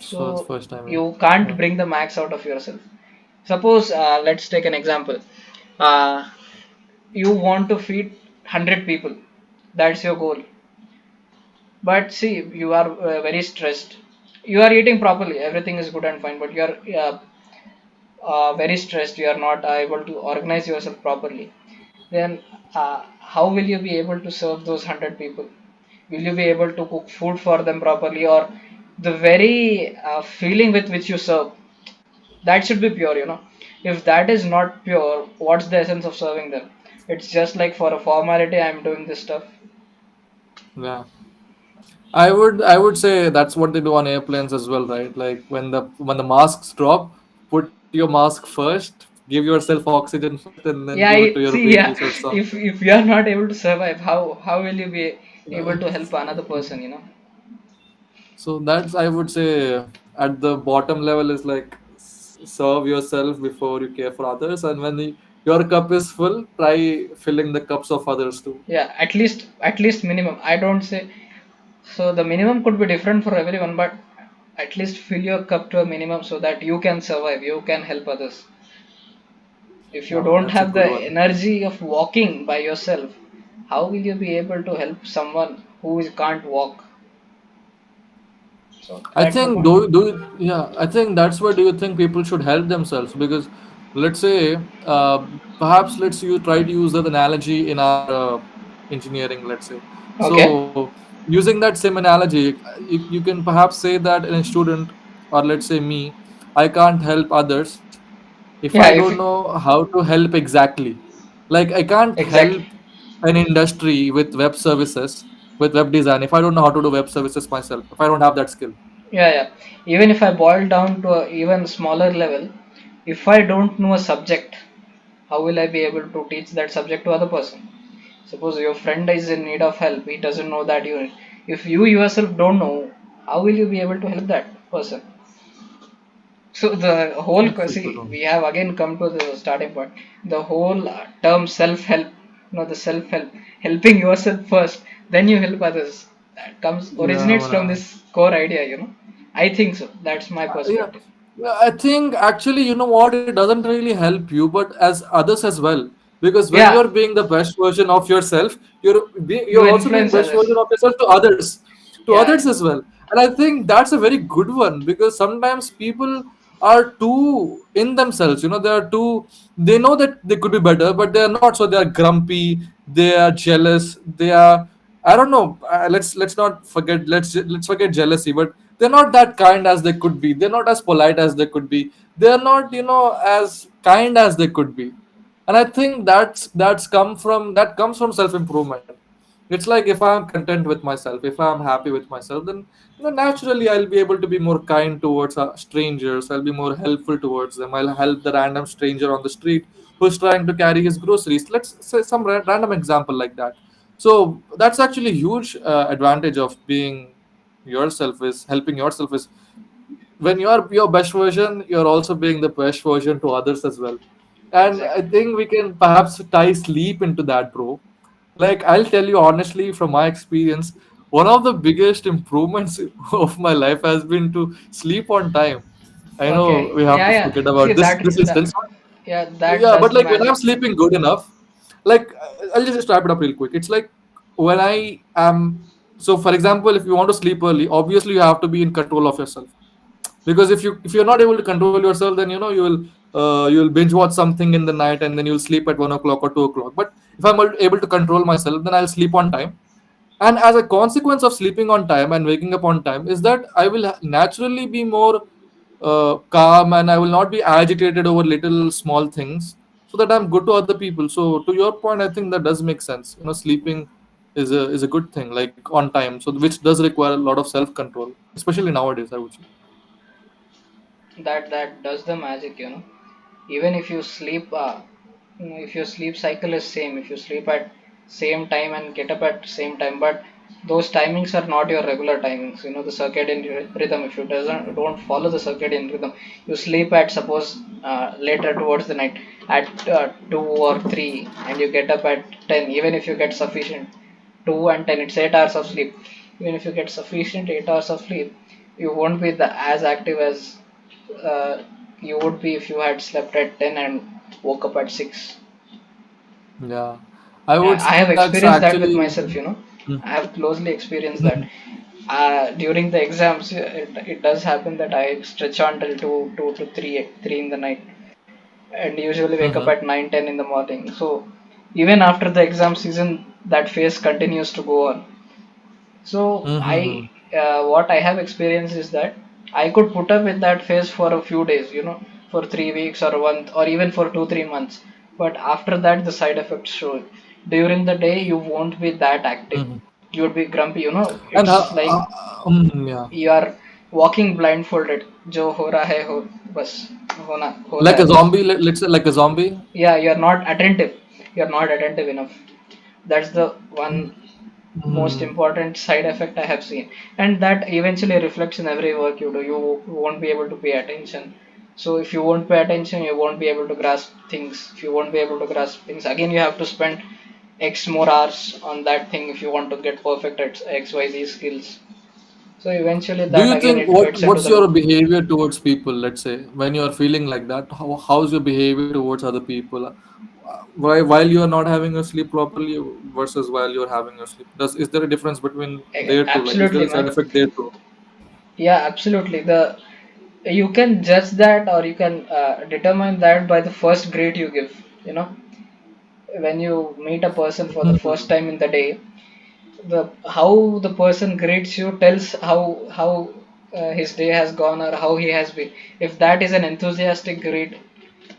For the so first time. you Yeah. can't bring the max out of yourself. Suppose, let's take an example. Uh, you want to feed 100 people. That's your goal. But see, you are very stressed. You are eating properly. Everything is good and fine. But you are very stressed. You are not able to organize yourself properly. Then how will you be able to serve those 100 people? Will you be able to cook food for them properly, or the very feeling with which you serve, that should be pure, if that is not pure, what's the essence of serving them? It's just like for a formality, I'm doing this stuff. Yeah. I would say that's what they do on airplanes as well, right? Like when the masks drop, put your mask first, give yourself oxygen first, and then give Yeah, it to your see, babies yeah, or something. if you are not able to survive, how will you be Uh, able to help another person? so that's, I would say, at the bottom level is like serve yourself before you care for others, and when your cup is full, try filling the cups of others too. Yeah, at least minimum, I don't say. So the minimum could be different for everyone, but at least fill your cup to a minimum so that you can survive, you can help others. If you Yeah, don't that's a have good the one. energy of walking by yourself, how will you be able to help someone who can't walk? So I that's the think point. yeah, I think that's why do you think people should help themselves? Because let's say perhaps let's you try to use that analogy in our engineering, let's say. Okay. So using that same analogy, you can perhaps say that in a student, or let's say me, I can't help others if I Yeah, don't know how to help exactly. Like I can't exactly. help an industry with web services, with web design, if I don't know how to do web services myself, if I don't have that skill. Yeah, yeah. Even if I boil down to a even smaller level, if I don't know a subject, how will I be able to teach that subject to other person? Suppose your friend is in need of help, he doesn't know that unit. If you yourself don't know, how will you be able to help that person? So the whole That's a good see, one. we have again come to the starting point. The whole term self-help, the self-help, helping yourself first, then you help others. That comes Yeah, originates from man. this core idea. I think so. That's my Yeah, perspective. yeah, I think actually, you know what, it doesn't really help you, but as others as well. Because when you're Yeah, being the best version of yourself, you you're also being influence best version others. of yourself to Yeah, others as well. And I think that's a very good one because sometimes people are too in themselves. They are too. They know that they could be better, but they are not. So they are grumpy. They are jealous. They are. I don't know. Let's not forget. Let's forget jealousy. But they're not that kind as they could be. They're not as polite as they could be. They're not as kind as they could be. And I think that comes from self improvement. It's like if I'm content with myself, if I'm happy with myself, then naturally I'll be able to be more kind towards strangers. I'll be more helpful towards them. I'll help the random stranger on the street who's trying to carry his groceries. Let's say some random example like that. So that's actually a huge advantage of being yourself, is helping yourself, is when you are your best version, you're also being the best version to others as well. And I exactly. think we can perhaps tie sleep into that, bro. Like, I'll tell you honestly from my experience, one of the biggest improvements of my life has been to sleep on time. I know Okay, we have yeah, to yeah. forget See about this that, instance. yeah, that Yeah, does but the like when magic. I'm sleeping good enough, like I'll just wrap it up real quick. It's like when I am, so for example, if you want to sleep early, obviously you have to be in control of yourself. Because if you're not able to control yourself, then you'll binge watch something in the night, and then you'll sleep at 1 o'clock or 2 o'clock. But if I'm able to control myself, then I'll sleep on time. And as a consequence of sleeping on time and waking up on time is that I will naturally be more calm, and I will not be agitated over little small things, so that I'm good to other people. So to your point, I think that does make sense. Sleeping is a good thing, like on time, so which does require a lot of self control, especially nowadays, I would say. That does the magic, even if you sleep, if your sleep cycle is same, if you sleep at same time and get up at same time, but those timings are not your regular timings, the circadian rhythm. If you doesn't don't follow the circadian rhythm, you sleep at, suppose, later towards the night at 2 or 3, and you get up at 10. Even if you get sufficient 2 and 10, it's 8 hours of sleep. Even if you get sufficient 8 hours of sleep, you won't be as active as uh, you would be if you had slept at 10 and woke up at 6. Yeah, I would Yeah, I say have that's experienced that with actually. myself. Mm, I have closely experienced that. mhm, During the exams, it does happen that I stretch on till 2 to 3 in the night, and usually wake up mhm, at 9 10 in the morning. So even after the exam season, that phase continues to go on. So mhm, what I have experienced is that I could put up with that phase for a few days, for 3 weeks or a month or even for 2 3 months. But after that, the side effects show. During the day, you won't be that active. mhm. You would be grumpy. And It's like yeah, you are walking blindfolded. Jo ho raha hai ho, bas ho like raha a hai bas. zombie. Let's say like a zombie. Yeah, you're not attentive. You're not attentive enough. That's the one most Mm, important side effect I have seen, and that eventually reflects in every work you do. You won't be able to pay attention. So if you won't pay attention, you won't be able to grasp things. If you won't be able to grasp things, again you have to spend X more hours on that thing if you want to get perfect at XYZ skills. So eventually Do that you again think it fits into what's the your loop. behavior towards people? Let's say when you are feeling like that, how's your behavior towards other people? While you are not having your sleep properly versus while you're having your sleep. Is there a difference between there two? Like, is there Absolutely, a side man. effect there too? Yeah, absolutely. The You can judge that, or you can determine that by the first grade you give. You know, when you meet a person for the first Mhm. time in the day, the how the person greets you tells how his day has gone or how he has been. If that is an enthusiastic greet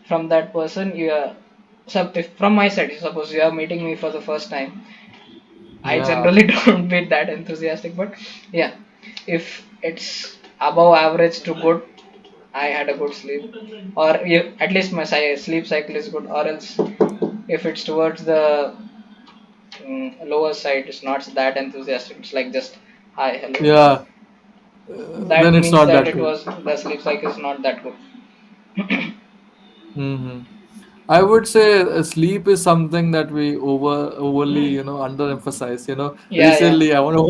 from that person, if from my side, suppose you are meeting me for the first time, I Yeah, generally don't be that enthusiastic, but yeah, if it's above average to good, I had a good sleep, or at least my sleep cycle is good, or else if it's towards the lower side, it's not that enthusiastic. It's like just hi, hello. yeah. That Then it's means not that that it good. was the sleep cycle is not that good. Hmm. I would say sleep is something that we overly, underemphasize. Yeah, yeah. Recently, I don't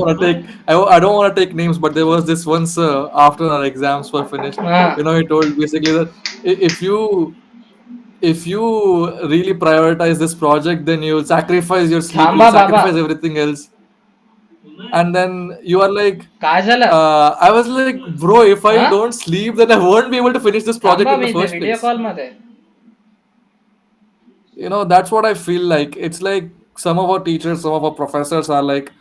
want to take names, but there was this once after our exams were finished. Ah, He told basically that if you really prioritize this project, then you'll sacrifice your sleep, you'll Thamba Baba. sacrifice everything else, and then you are like, काय झालं? I was like, bro, if I हा? don't sleep, then I won't be able to finish this project थांबा in the मी इथे first video place. Call मध्ये. That's what I feel like. It's like some of our teachers, some of our professors are like,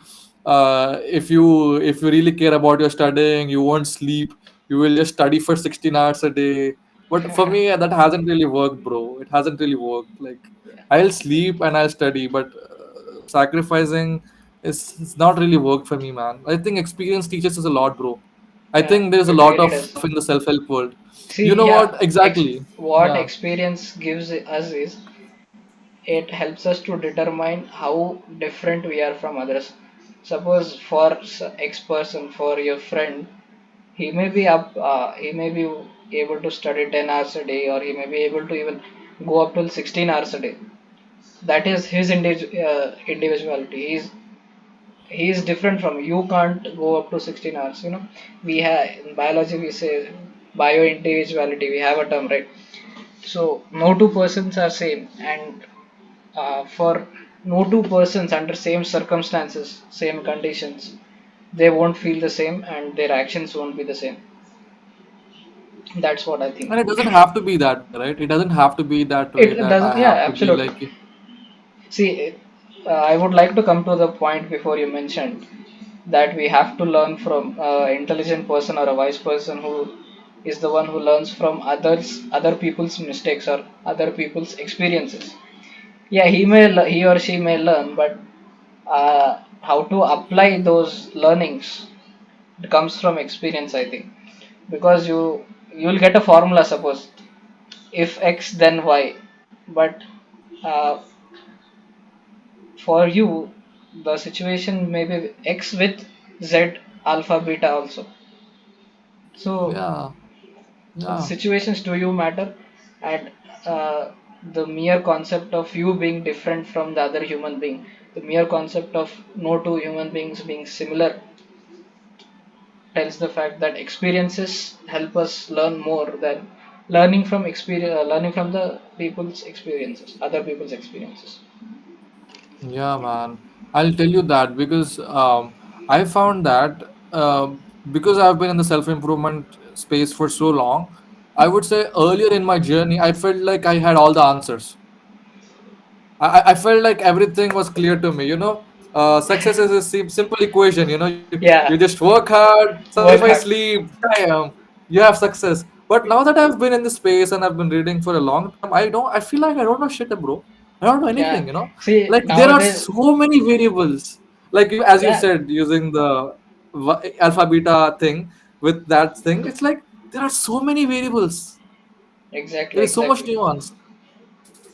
if you really care about your studying, you won't sleep, you will just study for 16 hours a day. But for me, that hasn't really worked, bro. It hasn't really worked. Like, Yeah, I'll sleep and I'll study, but sacrificing is not really worked for me, man. I think experience teaches us a lot, bro. I yeah, think there's a it lot really of does. stuff in the self-help world. You See, know yeah, what? Exactly. what Yeah. experience gives us is it helps us to determine how different we are from others. Suppose for X person, for your friend, he may be able to study 10 hours a day, or he may be able to even go up to 16 hours a day. That is his individuality. He is different from you. You can't go up to 16 hours. We have in biology we say bio individuality. We have a term, right? So no two persons are same, and for no two persons under same circumstances, same conditions, they won't feel the same, and their actions won't be the same. That's what I think. And it doesn't have to be that way, right? It doesn't have to be that way It that doesn't. I Yeah, have to be absolutely. like, See, I would like to come to the point before you mentioned that we have to learn from intelligent person or a wise person who is the one who learns from other people's mistakes or other people's experiences. Yeah, he or she may learn, but how to apply those learnings, it comes from experience, I think, because you'll get a formula, suppose if x then y, but uh, for you the situation may be x with z alpha beta also. So yeah, the yeah, situations do you matter, and the mere concept of you being different from the other human being, the mere concept of no two human beings being similar, tells the fact that experiences help us learn more than learning from the people's experiences, other people's experiences. yeah, man. I'll tell you that because I found that because I've been in the self improvement space for so long, I would say earlier in my journey, I felt like I had all the answers. I felt like everything was clear to me. Success is a simple equation. You Yeah, just work hard, sacrifice work hard. sleep, damn, you have success. But now that I've been in this space and I've been reading for a long time, I feel like I don't know shit, bro. I don't know Yeah, anything. see Like there are nowadays. so many variables. Like as you Yeah, said, using the alpha beta thing with that thing, it's like there are so many variables. exactly, There is so much exactly. nuance.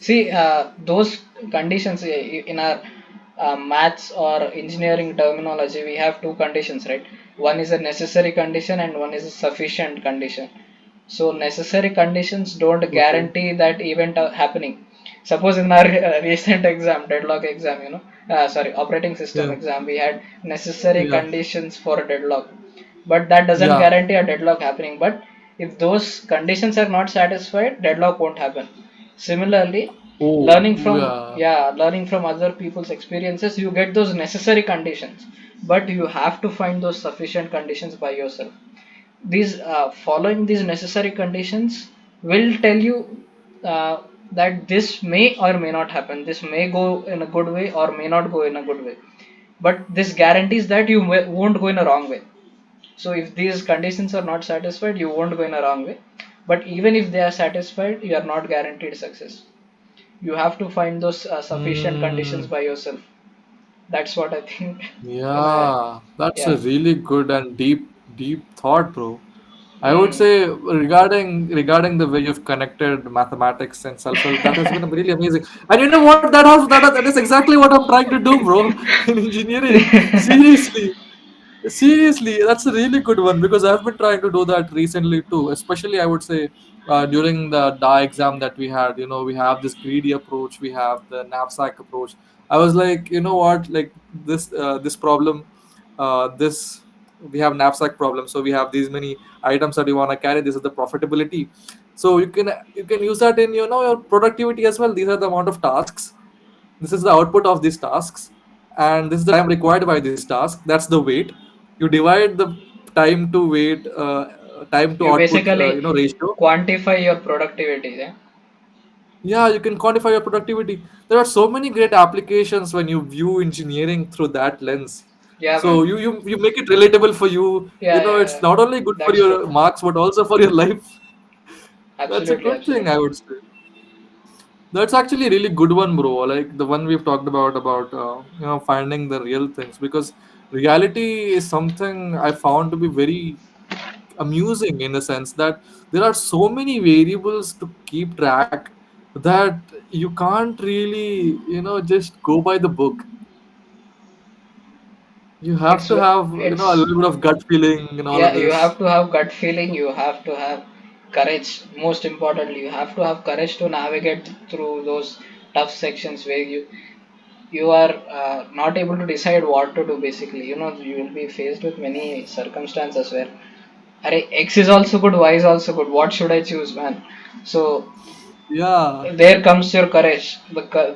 See, those conditions in our maths or engineering terminology, we have two conditions, right? One is a necessary condition and one is a sufficient condition. So necessary conditions don't Okay. guarantee that event happening. Suppose in our recent exam, deadlock exam, sorry, operating system Yeah. exam, we had necessary Yeah. conditions for a deadlock, but that doesn't Yeah. guarantee a deadlock happening. But if those conditions are not satisfied, deadlock won't happen. Similarly, Oh, learning from yeah. yeah, learning from other people's experiences, you get those necessary conditions, but you have to find those sufficient conditions by yourself. These following these necessary conditions will tell you uh, that this may or may not happen. This may go in a good way or may not go in a good way. But this guarantees that you won't go in a wrong way. So if these conditions are not satisfied, you won't go in a wrong way. But even if they are satisfied, you are not guaranteed success. You have to find those sufficient conditions Mm, by yourself. That's what I think. in a yeah, that's a Yeah. really good and deep thought, bro. I would Mm. say regarding the way you've connected mathematics and self-help, that has been really amazing. And you know what? That is exactly what I'm trying to do, bro, in engineering. Seriously. Seriously, that's a really good one because I've been trying to do that recently too. Especially, I would say during the DA exam that we had. We have this greedy approach, we have the knapsack approach. I was like, you know what, like this problem, this we have knapsack problem. So we have these many items that you want to carry. This is the profitability. So you can use that in your productivity as well. These are the amount of tasks, this is the output of these tasks, and this is the time required by this task. That's the weight. You divide the time to weight, time to You output, basically ratio. quantify your productivity. Yeah. Yeah, you can quantify your productivity. There are so many great applications when you view engineering through that lens. Yeah, So man. you make it relatable for you. Yeah, yeah, It's yeah. not only good for That's true. your marks but also for your life. That's a Absolutely, good thing, absolutely. I would say. That's actually a really good one, bro. Like the one we've talked about finding the real things, because reality is something I found to be very amusing in the sense that there are so many variables to keep track that you can't really just go by the book. You have It's to have a it's little bit of gut feeling and all of Yeah, you this. have to have gut feeling. You have to have courage. Most importantly, you have to have courage to navigate through those tough sections where you are not able to decide what to do. Basically, you will be faced with many circumstances where, Arey, X is also good, Y is also good. What should I choose, man? So Yeah. there comes your courage.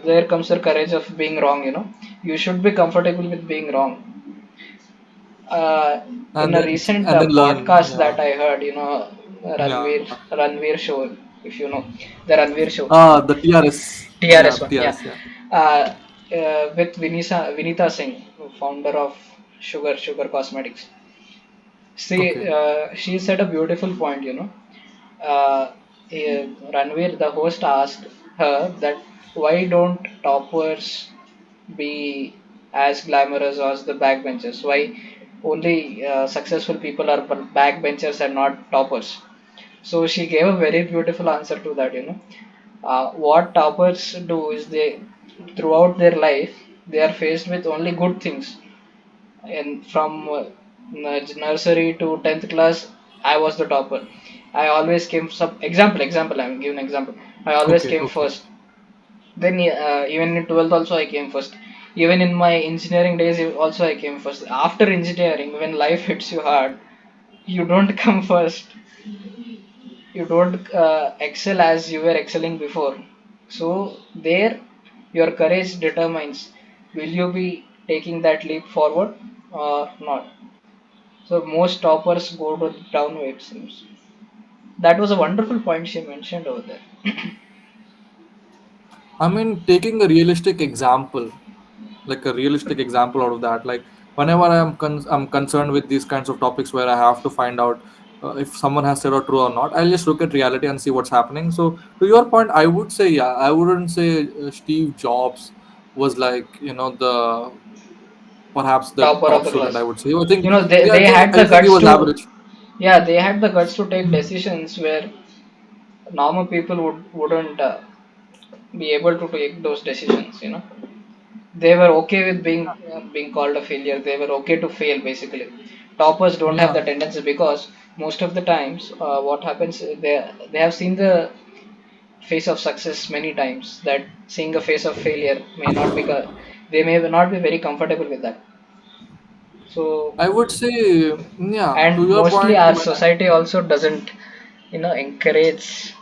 There comes your courage of being wrong. You should be comfortable with being wrong. In a recent And then learn. podcast Yeah. that I heard, Yeah. Ranveer show, if you know the Ranveer show, The TRS. Yeah, TRS the one, yeah, TRS. Yeah. with Vinita Singh, founder of Sugar Cosmetics. Okay. She said a beautiful point, uh, Ranveer, the host, asked her that why don't toppers be as glamorous as the backbenchers? Why only successful people are backbenchers and not toppers? So she gave a very beautiful answer to that. What toppers do is they, throughout their life, they are faced with only good things, and from nursery to 10th class I was the topper. I always came some example, I'm giving an example. I always Okay. came Okay. first. Then even in 12th also I came first. Even in my engineering days also I came first. After engineering, when life hits you hard, you don't come first. You don't excel as you were excelling before. So there, your courage determines, will you be taking that leap forward or not. So most toppers go to downward, it seems. That was a wonderful point she mentioned over there. I mean, taking a realistic example, like a realistic example out of that, like whenever I'm concerned with these kinds of topics where I have to find out if someone has said or true or not, I'll just look at reality and see what's happening. So to your point, I would say, yeah, I wouldn't say Steve Jobs was like, the perhaps the Topper of top the student. class. I would say. I think, They, yeah, I they think had I the think he guts was to, average. yeah, they had the guts to take decisions where normal people wouldn't be able to take those decisions. They were okay with being called a failure. They were okay to fail, basically. Toppers don't have the Yeah, tendency because most of the times what happens, they have seen the face of success many times, that seeing a face of failure may not be they may not be very comfortable with that. So, I would say, yeah. To and your mostly point, our when society also doesn't encourage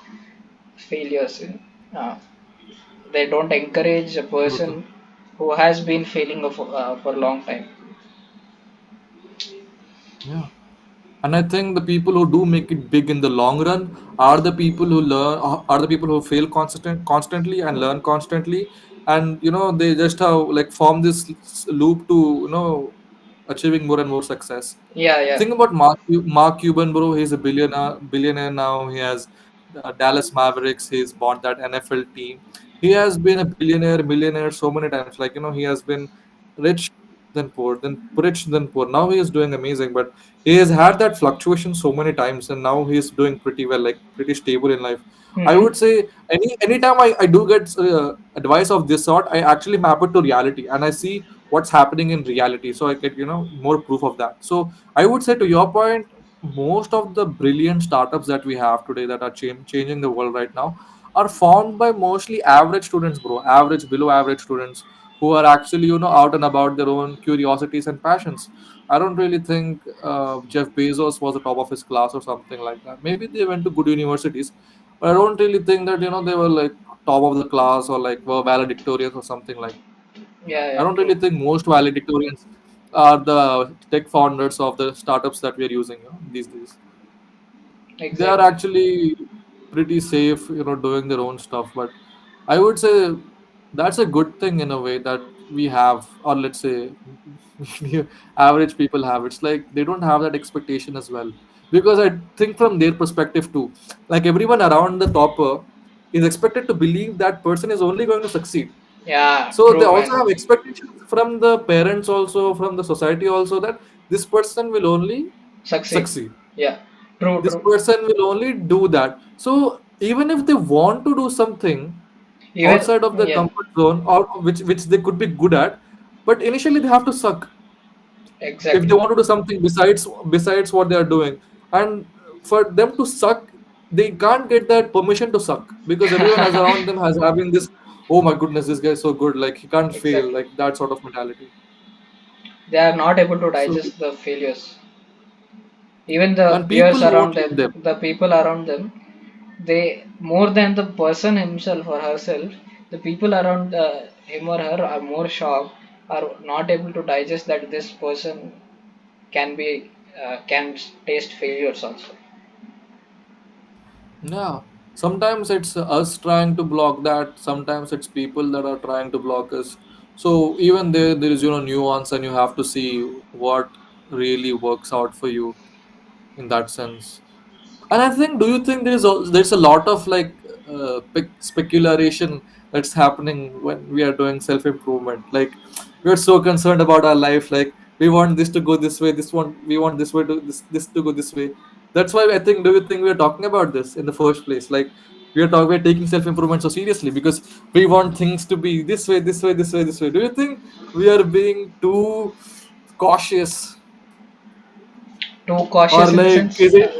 failures. uh, they don't encourage a true. person who has been failing for a long time. Yeah. And I think the people who do make it big in the long run are the people who learn, are the people who fail constantly and learn constantly, and they just have like form this loop to achieving more and more success. Yeah, yeah, Think about Mark Cuban, bro. He's a billionaire now. He has Dallas Mavericks. He's bought that NFL team. He has been a billionaire, millionaire so many times. Like he has been rich, then rich, then poor. Now he is doing amazing, but he has had that fluctuation so many times, and now he's doing pretty well, like pretty stable in life. I mm-hmm. would say anytime I do get advice of this sort, I actually map it to reality, and I see what's happening in reality, so I get more proof of that. So I would say, to your point, most of the brilliant startups that we have today that are changing the world right now are formed by mostly average students, bro. Average, below average students who are actually, out and about their own curiosities and passions. I don't really think Jeff Bezos was the top of his class or something like that. Maybe they went to good universities, but I don't really think that, they were like top of the class or like were valedictorians or something like that. I don't really Yeah, think yeah, most true, valedictorians are the tech founders of the startups that we are using, these days. They are exactly. actually pretty safe, doing their own stuff. But I would say that's a good thing in a way that we have, or let's say average people have. It's like they don't have that expectation as well. Because I think from their perspective too, like everyone around the topper is expected to believe that person is only going to succeed. Yeah, So they true, also have man. expectations from the parents, also from the society, also that this person will only Succeed. succeed. Yeah, true, This true. person will only do that. So even if they want to do something Even, outside of their yeah, comfort zone, or which they could be good at, but initially they have to suck if they exactly. want to do something besides what they are doing. And for them to suck, they can't get that permission to suck because everyone has around them has having this oh my goodness, this guy is so good, like he can't fail, Exactly. like that sort of mentality. They are not able to So, digest the failures. Even the and peers people around vote in them, them. the people around them, they more than the person himself or herself, the people around him or her are more shocked, are not able to digest that this person can be can taste failures also. Yeah. Sometimes it's us trying to block that. Sometimes it's people that are trying to block us. So even there is nuance, and you have to see what really works out for you in that sense. And I think, do you think there's a lot of like speculation that's happening when we are doing self improvement? Like we are so concerned about our life, like we want this to go this way, this one we want this way to this to go this way. That's why I think. Do you think we are talking about this in the first place? Like we're taking self improvement so seriously because we want things to be this way, this way, this way, this way. Do you think we are being too cautious, Too or cautious in the like sense, is it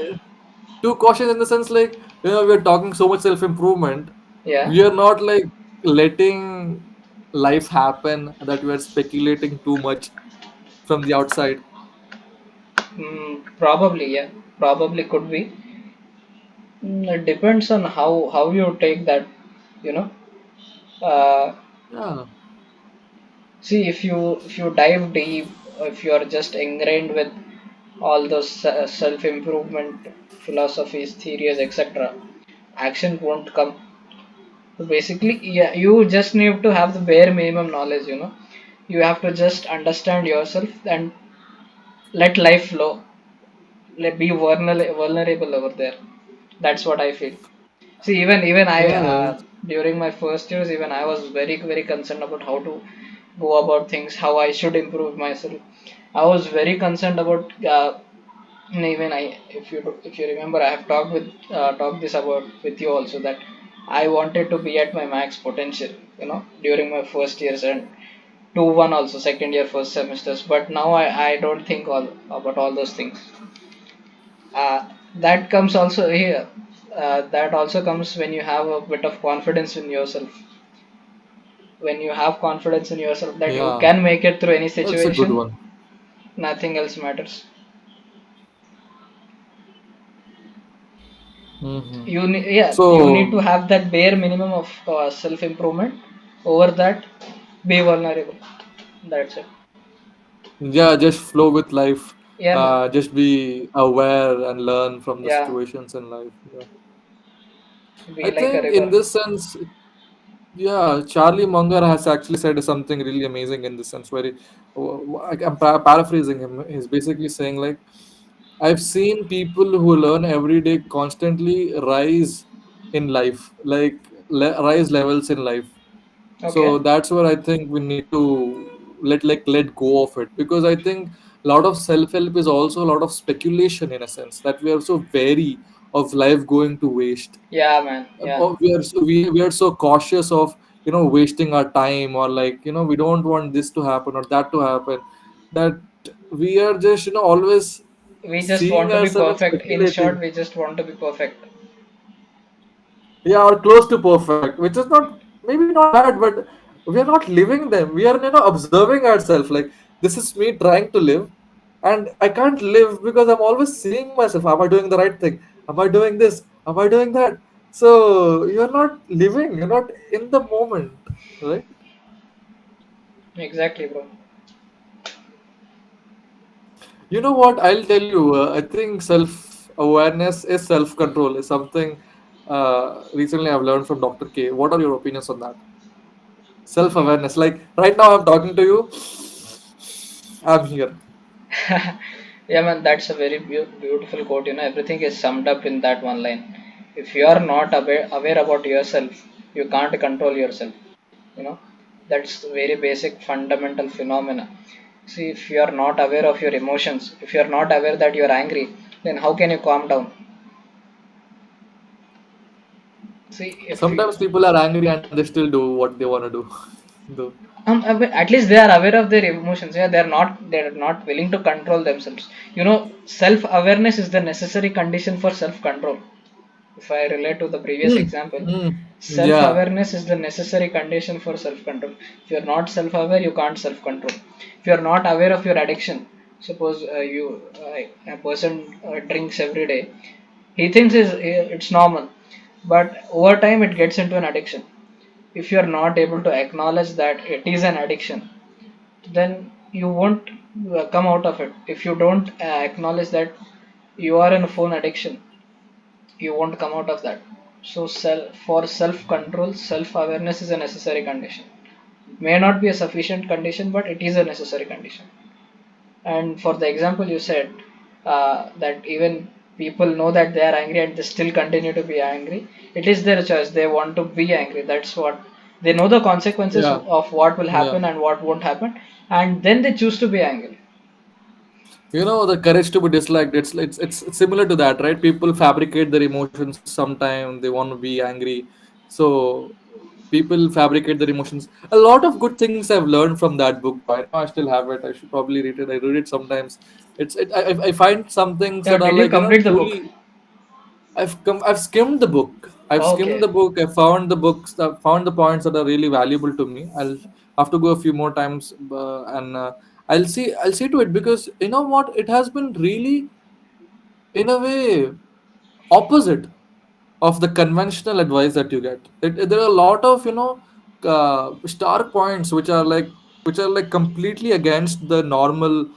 too cautious in the sense like we're talking so much self improvement, yeah, we are not like letting life happen, that we are speculating too much from the outside. probably, yeah, probably could be. It depends on how you take that, you know. Uh, Yeah, See, if you dive deep, if you are just ingrained with all those self improvement philosophies, theories, etc., action won't come. So basically, yeah, you just need to have the bare minimum knowledge. You have to just understand yourself and let life flow. Let be vulnerable over there. That's what I feel. See, even I yeah, during my first years, even I was very concerned about how to go about things, how I should improve myself. I was very concerned about even I, if you remember, I have talked this about with you also, that I wanted to be at my max potential, during my first years, and 2-1 also second year first semesters. But now I don't think all about all those things. That comes also here. That also comes when you have a bit of confidence in yourself. When you have confidence in yourself that you yeah, can make it through any that's a good situation, one. nothing else matters. Hmm. You need to So have that bare minimum of self improvement. Over that, be vulnerable. That's it. yeah, just flow with life, Yeah, man. just be aware and learn from the Yeah, situations in life. Yeah. I be like a think river. in this sense, yeah, Charlie Munger has actually said something really amazing in this sense. Very, I'm paraphrasing him. He's basically saying like, I've seen people who learn every day constantly rise in life, like rise levels in life. So Okay. that's where I think we need to let go of it, because I think a lot of self help is also a lot of speculation, in a sense that we are so wary of life going to waste. Yeah, man. Yeah. We are so cautious of wasting our time, or like we don't want this to happen or that to happen, that we are just always We just seeing want to be ourselves and perfect. In short, speculating. we just want to be perfect. Yeah, or close to perfect, which is not, maybe not bad, but we are not living them. We are observing ourselves, like this is me trying to live, and I can't live because I'm always seeing myself. Am I doing the right thing? Am I doing this? Am I doing that? So you're not living, you're not in the moment, right? Exactly, bro. You know what, I'll tell you, I think self awareness is self control is something recently I've learned from Dr. K. What are your opinions on that? Self awareness, like right now I'm talking to you, I'm here. Yeah, man, that's a very beautiful quote. Everything is summed up in that one line. If you are not aware about yourself, you can't control yourself. You know, that's the very basic fundamental phenomena. See, if you are not aware of your emotions, if you are not aware that you are angry, then how can you calm down? See, if you, Sometimes people are angry and they still do what they want to do. Do. at least they are aware of their emotions. Yeah, they are not willing to control themselves. Self awareness is the necessary condition for self control. If I relate to the previous Hmm. example, Hmm. Self Yeah. awareness is the necessary condition for self control. If you're not self aware, you can't self control. If you're not aware of your addiction, suppose a person drinks every day, he thinks it's normal, but over time it gets into an addiction. If you're not able to acknowledge that it is an addiction, then you won't come out of it. If you don't acknowledge that you are in a phone addiction, you won't come out of that. So for self control, self awareness is a necessary condition. May not be a sufficient condition, but it is a necessary condition. And for the example you said, that even people know that they are angry and they still continue to be angry, it is their choice. They want to be angry. That's what they know, the consequences Yeah. of what will Yeah. happen and what won't happen, and then they choose to be angry. The courage to be disliked. It's similar to that, right? People fabricate their emotions. Sometime they want to be angry, so people fabricate their emotions. A lot of good things I've learned from that book, bro. I know I still have it. I should probably read it. I read it sometimes. I find some things Yeah, that are did you like, complete the book? truly. I've skimmed the book. I've skimmed Okay. the book. I found the books that found the points that are really valuable to me. I'll have to go a few more times, and I'll see to it, because you know what, it has been really, in a way, opposite of the conventional advice that you get. There are a lot of, stark points which are like completely against the normal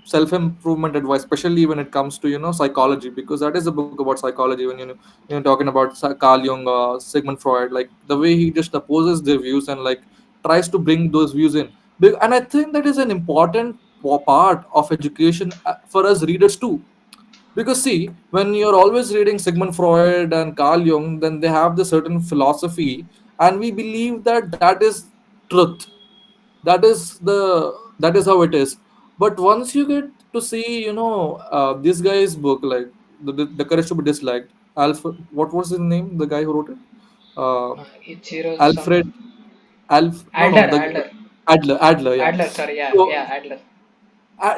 self improvement advice, especially when it comes to psychology, because that is a book about psychology. When talking about Carl Jung, Sigmund Freud, like the way he just opposes their views and like tries to bring those views in. And I think that is an important part of education for us readers too, because see, when you're always reading Sigmund Freud and Carl Jung, then they have the certain philosophy, and we believe that that is truth. That is how it is. But once you get to see, this guy's book, like the Courage to Be Disliked. What was his name? The guy who wrote it? Uh, Ichiro Alfred. some No, no, Adler, Adler, Adler. Yeah. Adler. Sorry, yeah, So yeah, Adler.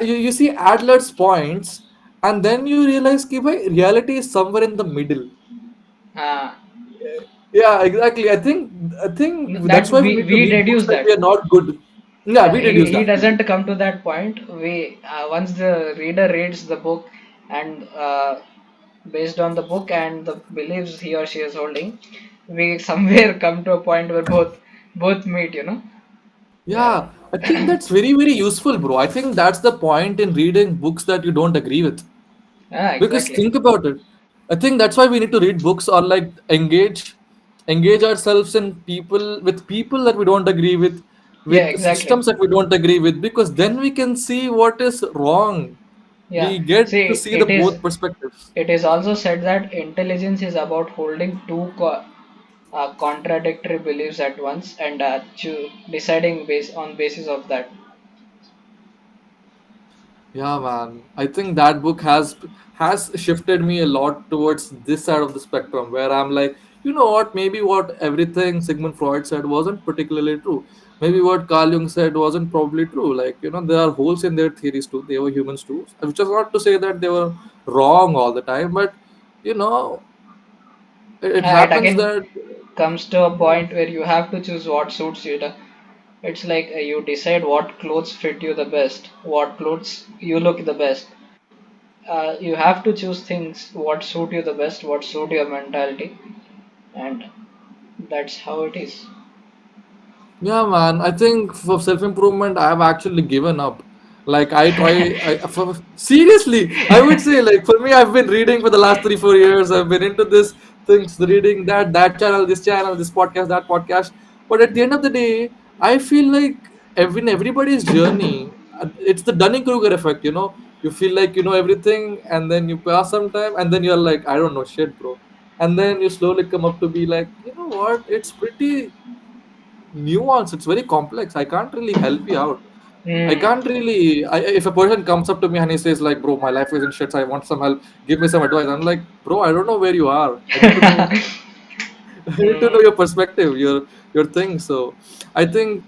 you see Adler's points, and then you realize that reality is somewhere in the middle. Uh, Yeah, exactly. I think that's that why we need to we read books deduce that that. we are not good. Yeah, Yeah, we deduce he that. doesn't come to that point. We once the reader reads the book and based on the book and the beliefs he or she is holding, we somewhere come to a point where both meet. Yeah, Yeah, I think that's very, very useful, bro. I think that's the point in reading books that you don't agree with. yeah, Because exactly. think about it. I think that's why we need to read books, or like engage ourselves in people that we don't agree Yeah, with exactly. systems that we don't agree with, because then we can see what is wrong. Yeah. We get to See, see the both perspectives. it is also said that intelligence is about holding two contradictory beliefs at once and deciding based on basis of that. Yeah, man. I think that book has shifted me a lot towards this side of the spectrum, where I'm like, you know what? Maybe what everything Sigmund Freud said wasn't particularly true. Maybe what Carl Jung said wasn't probably true. Like, there are holes in their theories too. They were humans too. Which is not to say that they were wrong all the time, but you know, it It happens again that. comes to a Yeah. point where you have to choose what suits you. It's like you decide what clothes fit you the best, what clothes you look the best. You have to choose things what suit you the best, what suit your mentality, and that's how it is. Yeah, man. I think for self improvement, I have actually given up. Like seriously, I would say, like, for me, I've been reading for the last 3 4 years. I've been into this things, reading that channel, this podcast, that podcast. But at the end of the day, I feel like everybody's journey, it's the Dunning Kruger effect. You feel like you know everything, and then you pass some time, and then you're like, I don't know shit, bro. And then you slowly come up to be like, you know what? It's pretty nuance. It's very complex. I can't really help you out. I Hmm. can't really. If a person comes up to me and he says like, "Bro, my life is in shit. I want some help. Give me some advice." I'm like, "Bro, I don't know where you are. I need to know. I need to know Hmm. your perspective, your thing." So, I think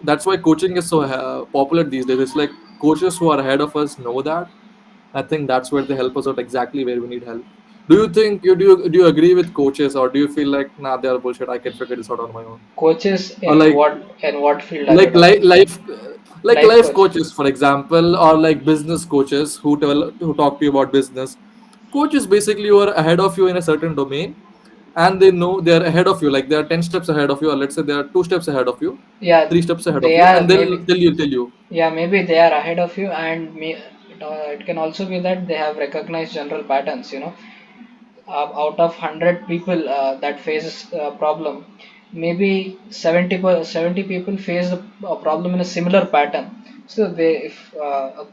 that's why coaching is so popular these days. It's like coaches who are ahead of us know that. I think that's where they help us out exactly where we need help. Do you agree with coaches, or do you feel like, nah, they are bullshit, I can figure this out on my own? Coaches Or in like what field are you like talking? life Life coach. coaches, for example, or like business coaches who talk to you about business. Coaches basically who are ahead of you in a certain domain, and they know they are ahead of you, like they are 10 steps ahead of you, or let's say they are 2 steps ahead of you, Yeah, 3 steps ahead of they you, are and they'll maybe. tell you. Yeah, maybe they are ahead of you, and it can also be that they have recognized general patterns. Out of 100 people that faces a problem, maybe 70 people face a problem in a similar pattern. So they if a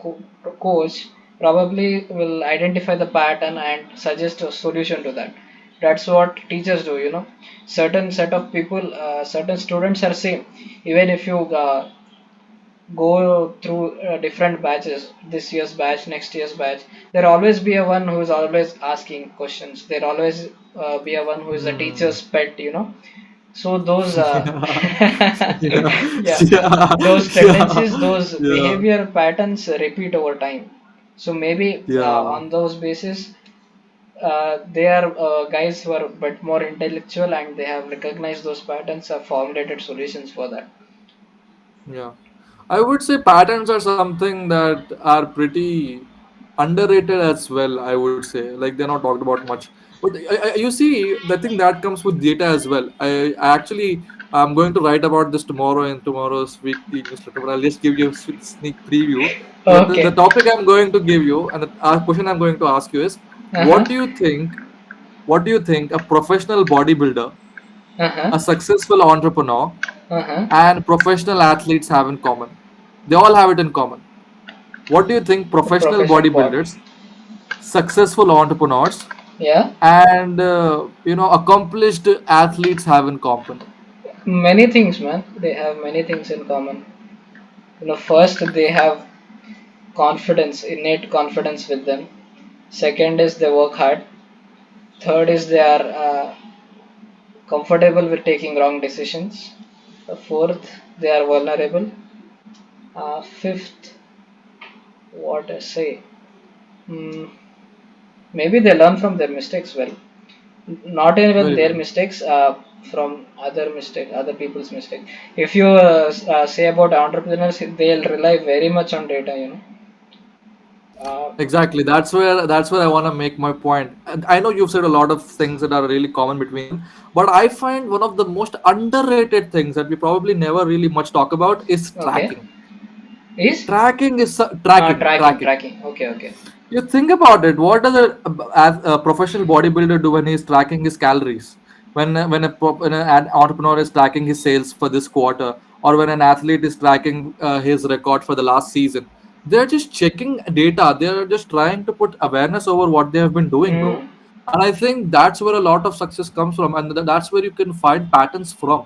coach probably will identify the pattern and suggest a solution to that. That's what teachers do. Certain set of people, certain students are same. Even if you go through different batches, this year's batch, next year's batch, there always be a one who is always asking questions. There always be a one who is a Hmm. teacher's pet. So those Yeah. Yeah. yeah, Yeah. those Yeah. tendencies, those Yeah. behavior patterns repeat over time. So maybe Yeah. on those basis, they are guys who are a bit more intellectual, and they have recognized those patterns, have formulated solutions for that. Yeah. I would say patterns are something that are pretty underrated as well, I would say. Like they're not talked about much. But you see, the thing that comes with data as well. I actually, I'm going to write about this tomorrow in tomorrow's weekly newsletter, but I'll just give you a sneak preview. The Okay. topic I'm going to give you and the question I'm going to ask you is, Uh-huh. what do you think? What do you think a professional bodybuilder, Uh-huh. a successful entrepreneur, Uh-huh. and professional athletes have in common? They all have it in common. What do you think The professional professional body. bodybuilders, successful entrepreneurs, Yeah. and accomplished athletes have in common? Many things, man. They have many things in common. First they have confidence, innate confidence with them. Second is they work hard. Third is they are comfortable with taking wrong decisions. Fourth, they are vulnerable. Fifth, what I say? Hmm, maybe they learn from their mistakes well. Not even Very their well. mistakes, from other people's mistake. If you say about entrepreneurs, they'll rely very much on data. uh, Exactly. That's where I want to make my point. And I know you've said a lot of things that are really common between them, but I find one of the most underrated things that we probably never really much talk about is okay. tracking. Is Tracking is tracking. Tracking. tracking. Okay, okay. You think about it. What does a professional bodybuilder do when he's tracking his calories? When an entrepreneur is tracking his sales for this quarter, or when an athlete is tracking his record for the last season, they're just checking data. They're just trying to put awareness over what they have been doing, bro. Mm, And I think that's where a lot of success comes from, and that's where you can find patterns from.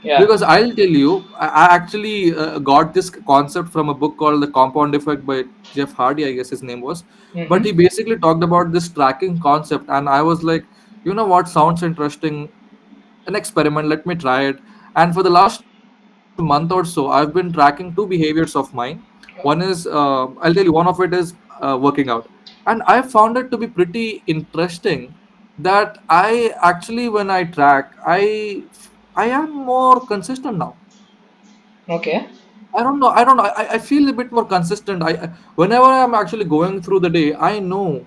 yeah. Because I'll tell you, I actually got this concept from a book called The Compound Effect by Jeff Hardy, I guess his name was. But Mm-hmm. he basically talked about this tracking concept, and I was like, you know what, sounds interesting, an experiment, let me try it. And for the last month or so, I've been tracking two behaviors of mine. One is, I'll tell you, one of it is working out. And I found it to be pretty interesting that I actually, when I track, I am more consistent now. Okay. I don't know. I don't know. I feel a bit more consistent. Whenever I'm actually going through the day, I know,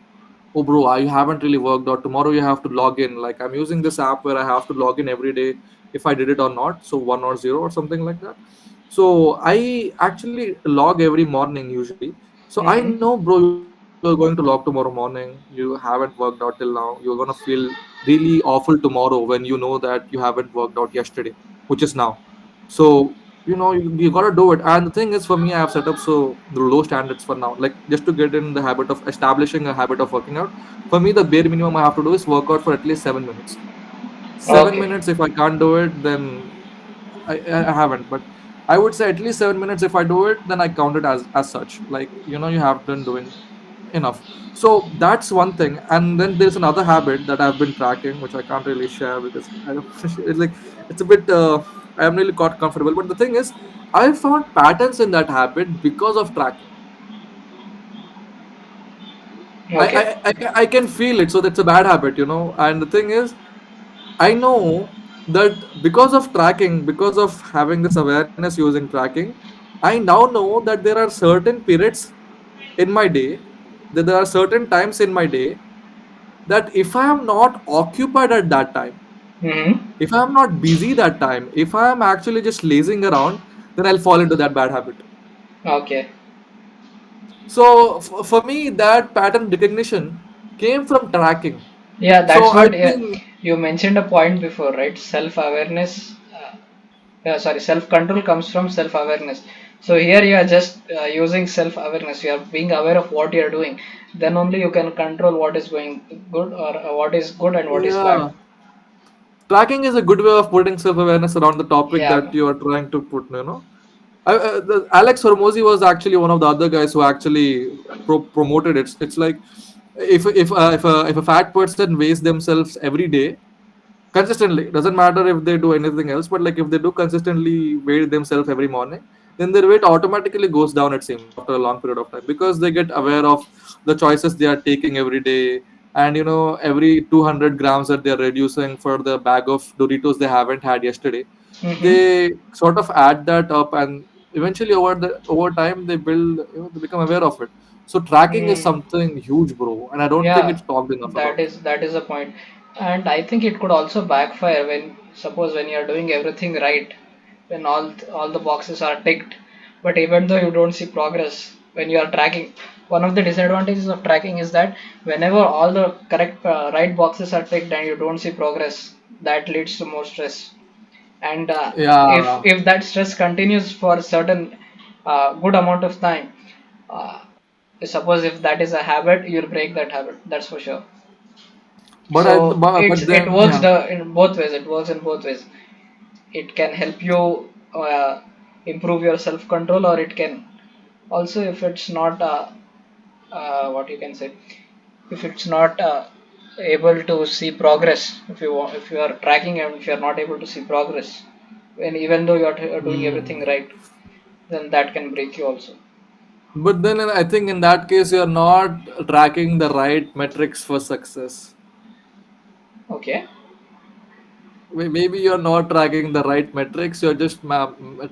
oh bro, I haven't really worked out. Tomorrow you have to log in. Like I'm using this app where I have to log in every day if I did it or not. So 1 or 0 or something like that. So I actually log every morning usually. So I Mm-hmm. know, bro, you're going to log tomorrow morning. You haven't worked out till now. You're gonna feel really awful tomorrow when you know that you haven't worked out yesterday, which is now. So you gotta do it. And the thing is, for me, I have set up so low standards for now, like just to get in the habit of establishing a habit of working out. For me, the bare minimum I have to do is work out for at least 7 minutes. seven Okay. minutes if I can't do it, then I haven't. But I would say at least 7 minutes. If I do it, then I count it as such. Like you have been doing enough. So that's one thing. And then there's another habit that I've been tracking, which I can't really share because I don't. It's like it's a bit. I'm really caught comfortable. But the thing is, I found patterns in that habit because of tracking. Okay. I can feel it, so that's a bad habit, you know. And the thing is, I know that because of tracking, because of having this awareness using tracking, I now know that there are certain periods in my day, that there are certain times in my day that if I am not occupied at that time, Mm-hmm. if I am not busy that time, if I am actually just lazing around, then I'll fall into that bad habit. Okay. So for me, that pattern recognition came from tracking. Yeah, So that's I what think, you mentioned a point before, right? Self-awareness. Sorry, self-control comes from self-awareness. So here you are just using self-awareness. You are being aware of what you are doing. Then only you can control what is going good or what is good and what is bad. yeah, tracking is a good way of putting self-awareness around the topic Yeah. that you are trying to put, you know. Alex Hormozy was actually one of the other guys who actually promoted it. It's like if a fat person weighs themselves every day consistently, doesn't matter if they do anything else, but like if they do consistently weigh themselves every morning, then their weight automatically goes down, it seems, after a long period of time, because they get aware of the choices they are taking every day. And you know, every 200 grams that they're reducing for the bag of Doritos they haven't had yesterday, Mm-hmm. they sort of add that up, and eventually over time they build, you know, they become aware of it. So tracking is Mm. something huge, bro, and I don't think Yeah, it's talked enough that about. is a point, and I think it could also backfire when suppose when you are doing everything right, when all the boxes are ticked, but even though you don't see progress when you are tracking. One of the disadvantages of tracking is that whenever all the correct right boxes are ticked and you don't see progress, that leads to more stress. And Yeah, if that stress continues for a certain good amount of time, uh, suppose if that is a habit, you'll break that habit, that's for sure. So but it then, works yeah. in both ways. It works in both ways. It can help you improve your self control, or it can also, if it's not what you can say, if it's not able to see progress, if you are tracking and if you are not able to see progress, when even though you are doing everything Hmm. right, then that can break you also. But then I think in that case you're not tracking the right metrics for success. Okay. Maybe you're not tracking the right metrics. You're just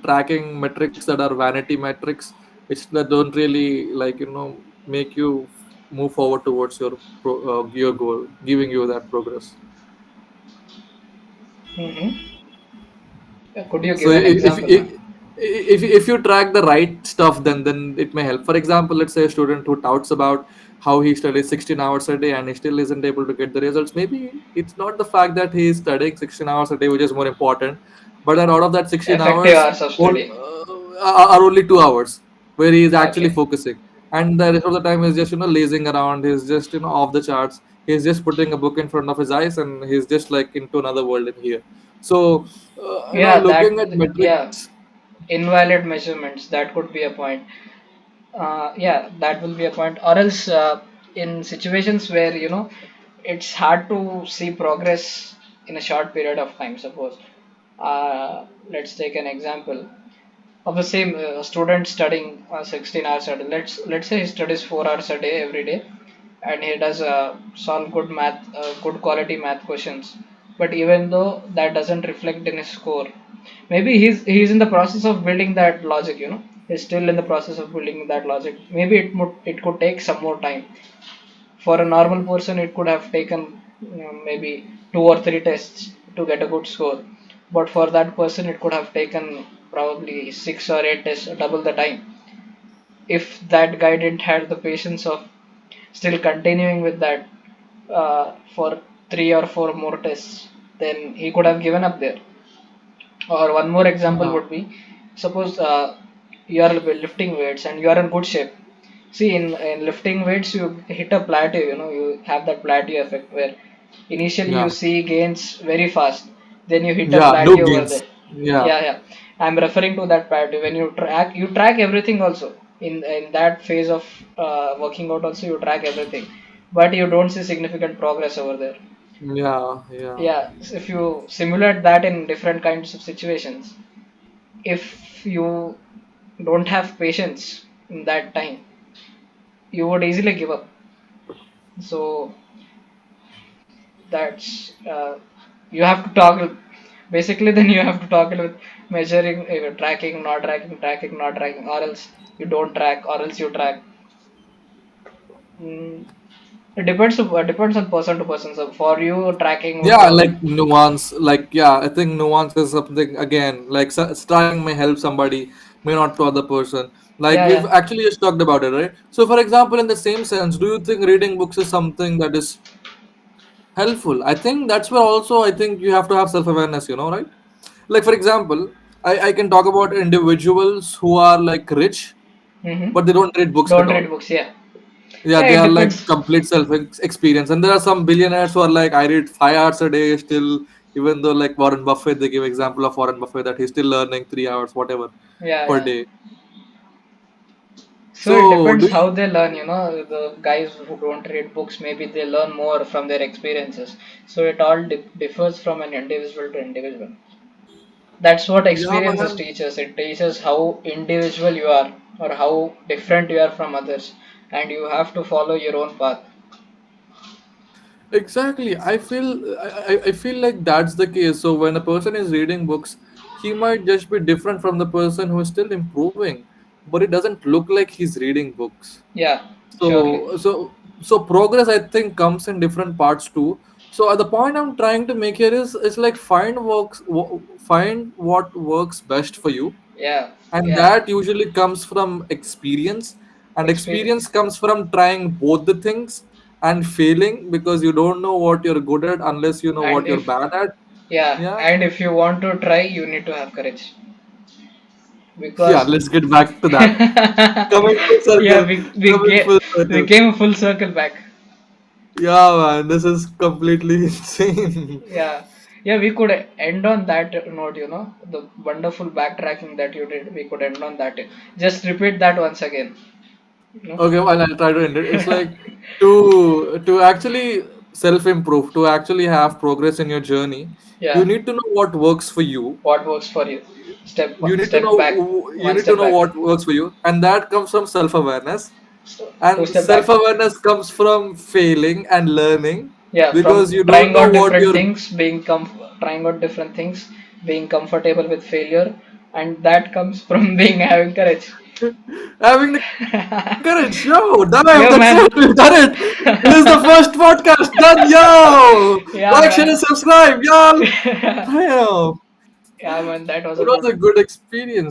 tracking metrics that are vanity metrics, which that don't really, like, you know, make you move forward towards your goal, giving you that progress. Mm-hmm. Could you So give an example, man? if you track the right stuff, then it may help. For example, let's say a student who touts about how he studies 16 hours a day and he still isn't able to get the results. Maybe it's not the fact that he is studying 16 hours a day which is more important, but that out of that 16 Effective hours, hours of study. are only 2 hours where he is actually Okay. focusing, and the rest of the time is just, you know, lazing around. He's just, you know, off the charts. He's just putting a book in front of his eyes and he's just like into another world in here. So you know, Yeah, looking at yeah, metrics. invalid measurements, that could be a point. Yeah, that will be a point. Or else, in situations where it's hard to see progress in a short period of time. Suppose, let's take an example of the same student studying 16 hours a day. Let's say he studies 4 hours a day every day, and he does solve good math, good quality math questions. But even though that doesn't reflect in his score, maybe he's in the process of building that logic. He's still in the process of building that logic. Maybe it could take some more time. For a normal person, it could have taken maybe 2 or 3 tests to get a good score. But for that person, it could have taken probably 6 or 8 tests, double the time. If that guy didn't have the patience of still continuing with that for 3 or 4 more tests, then he could have given up there. Or one more example Yeah, would be, suppose you are lifting weights and you are in good shape. See, in lifting weights, you hit a plateau. You have that plateau effect where initially you yeah, see gains very fast, then you hit a yeah. Loop plateau over gains. there. Yeah, Yeah, yeah. I'm referring to that plateau. When you track everything also. In that phase of working out also, you track everything, but you don't see significant progress over there. yeah, yeah. Yeah, if you simulate that in different kinds of situations, if you don't have patience in that time, you would easily give up. So that's you have to toggle. Basically, then you have to toggle with measuring, tracking, not tracking, tracking, not tracking, or else you don't track, or else you track. Mm, it depends on person to person. So for you, tracking would Yeah, be like nuance. Like, yeah, I think nuance is something again. Like, striking may help somebody, may not to other person. Like yeah, we've yeah. actually just talked about it, right? So, for example, in the same sense, do you think reading books is something that is helpful? I think that's where also I think you have to have self awareness. Right? Like, for example, I can talk about individuals who are like rich, Mm-hmm. but they don't read books at Don't read all. books. Yeah, Yeah, yeah. they It are like depends. complete self experience, and there are some billionaires who are like, I read 5 hours a day still. Even though like Warren Buffett, they give example of Warren Buffett that he's still learning 3 hours, whatever, Yeah, per yeah. day. So it So depends do you, how they learn. The guys who don't read books, maybe they learn more from their experiences. So it all differs from an individual to individual. That's what yeah, experiences man. teach us. It teaches how individual you are or how different you are from others, and you have to follow your own path. Exactly. I feel like that's the case. So when a person is reading books, he might just be different from the person who is still improving, but it doesn't look like he's reading books. Yeah, surely. So progress I think comes in different parts too. So the point I'm trying to make here is like find what works best for you, Yeah, and yeah. that usually comes from experience, and Experience. experience comes from trying both the things and failing because you don't know what you're good at unless you know And what you're if bad at. yeah, Yeah. and if you want to try, you need to have courage Yeah, because let's get back to that. Coming full yeah, circle. Coming full we circle. came a full circle back. Yeah, man, this is completely insane. Yeah, yeah, we could end on that note. The wonderful backtracking that you did. We could end on that. Just repeat that once again. You know? Okay, well, I'll try to end it. It's like to actually self improve, to actually have progress in your journey, you Yeah, need to know what works for you. what works for you? You need to Step back, you one need to step know back. what works for you, and that comes from self awareness. So, two And step self back. awareness comes from failing and learning Yeah, because you from don't trying know out what different you're things, trying out different things, being comfortable with failure, and that comes from being having courage. having the courage. Yo, damn, that's it. Yeah, We've done man. it. This is the first podcast done. Yo, like, Yeah, share, and man. subscribe, y'all. Damn, Yeah, man. That was it a was a good. good experience.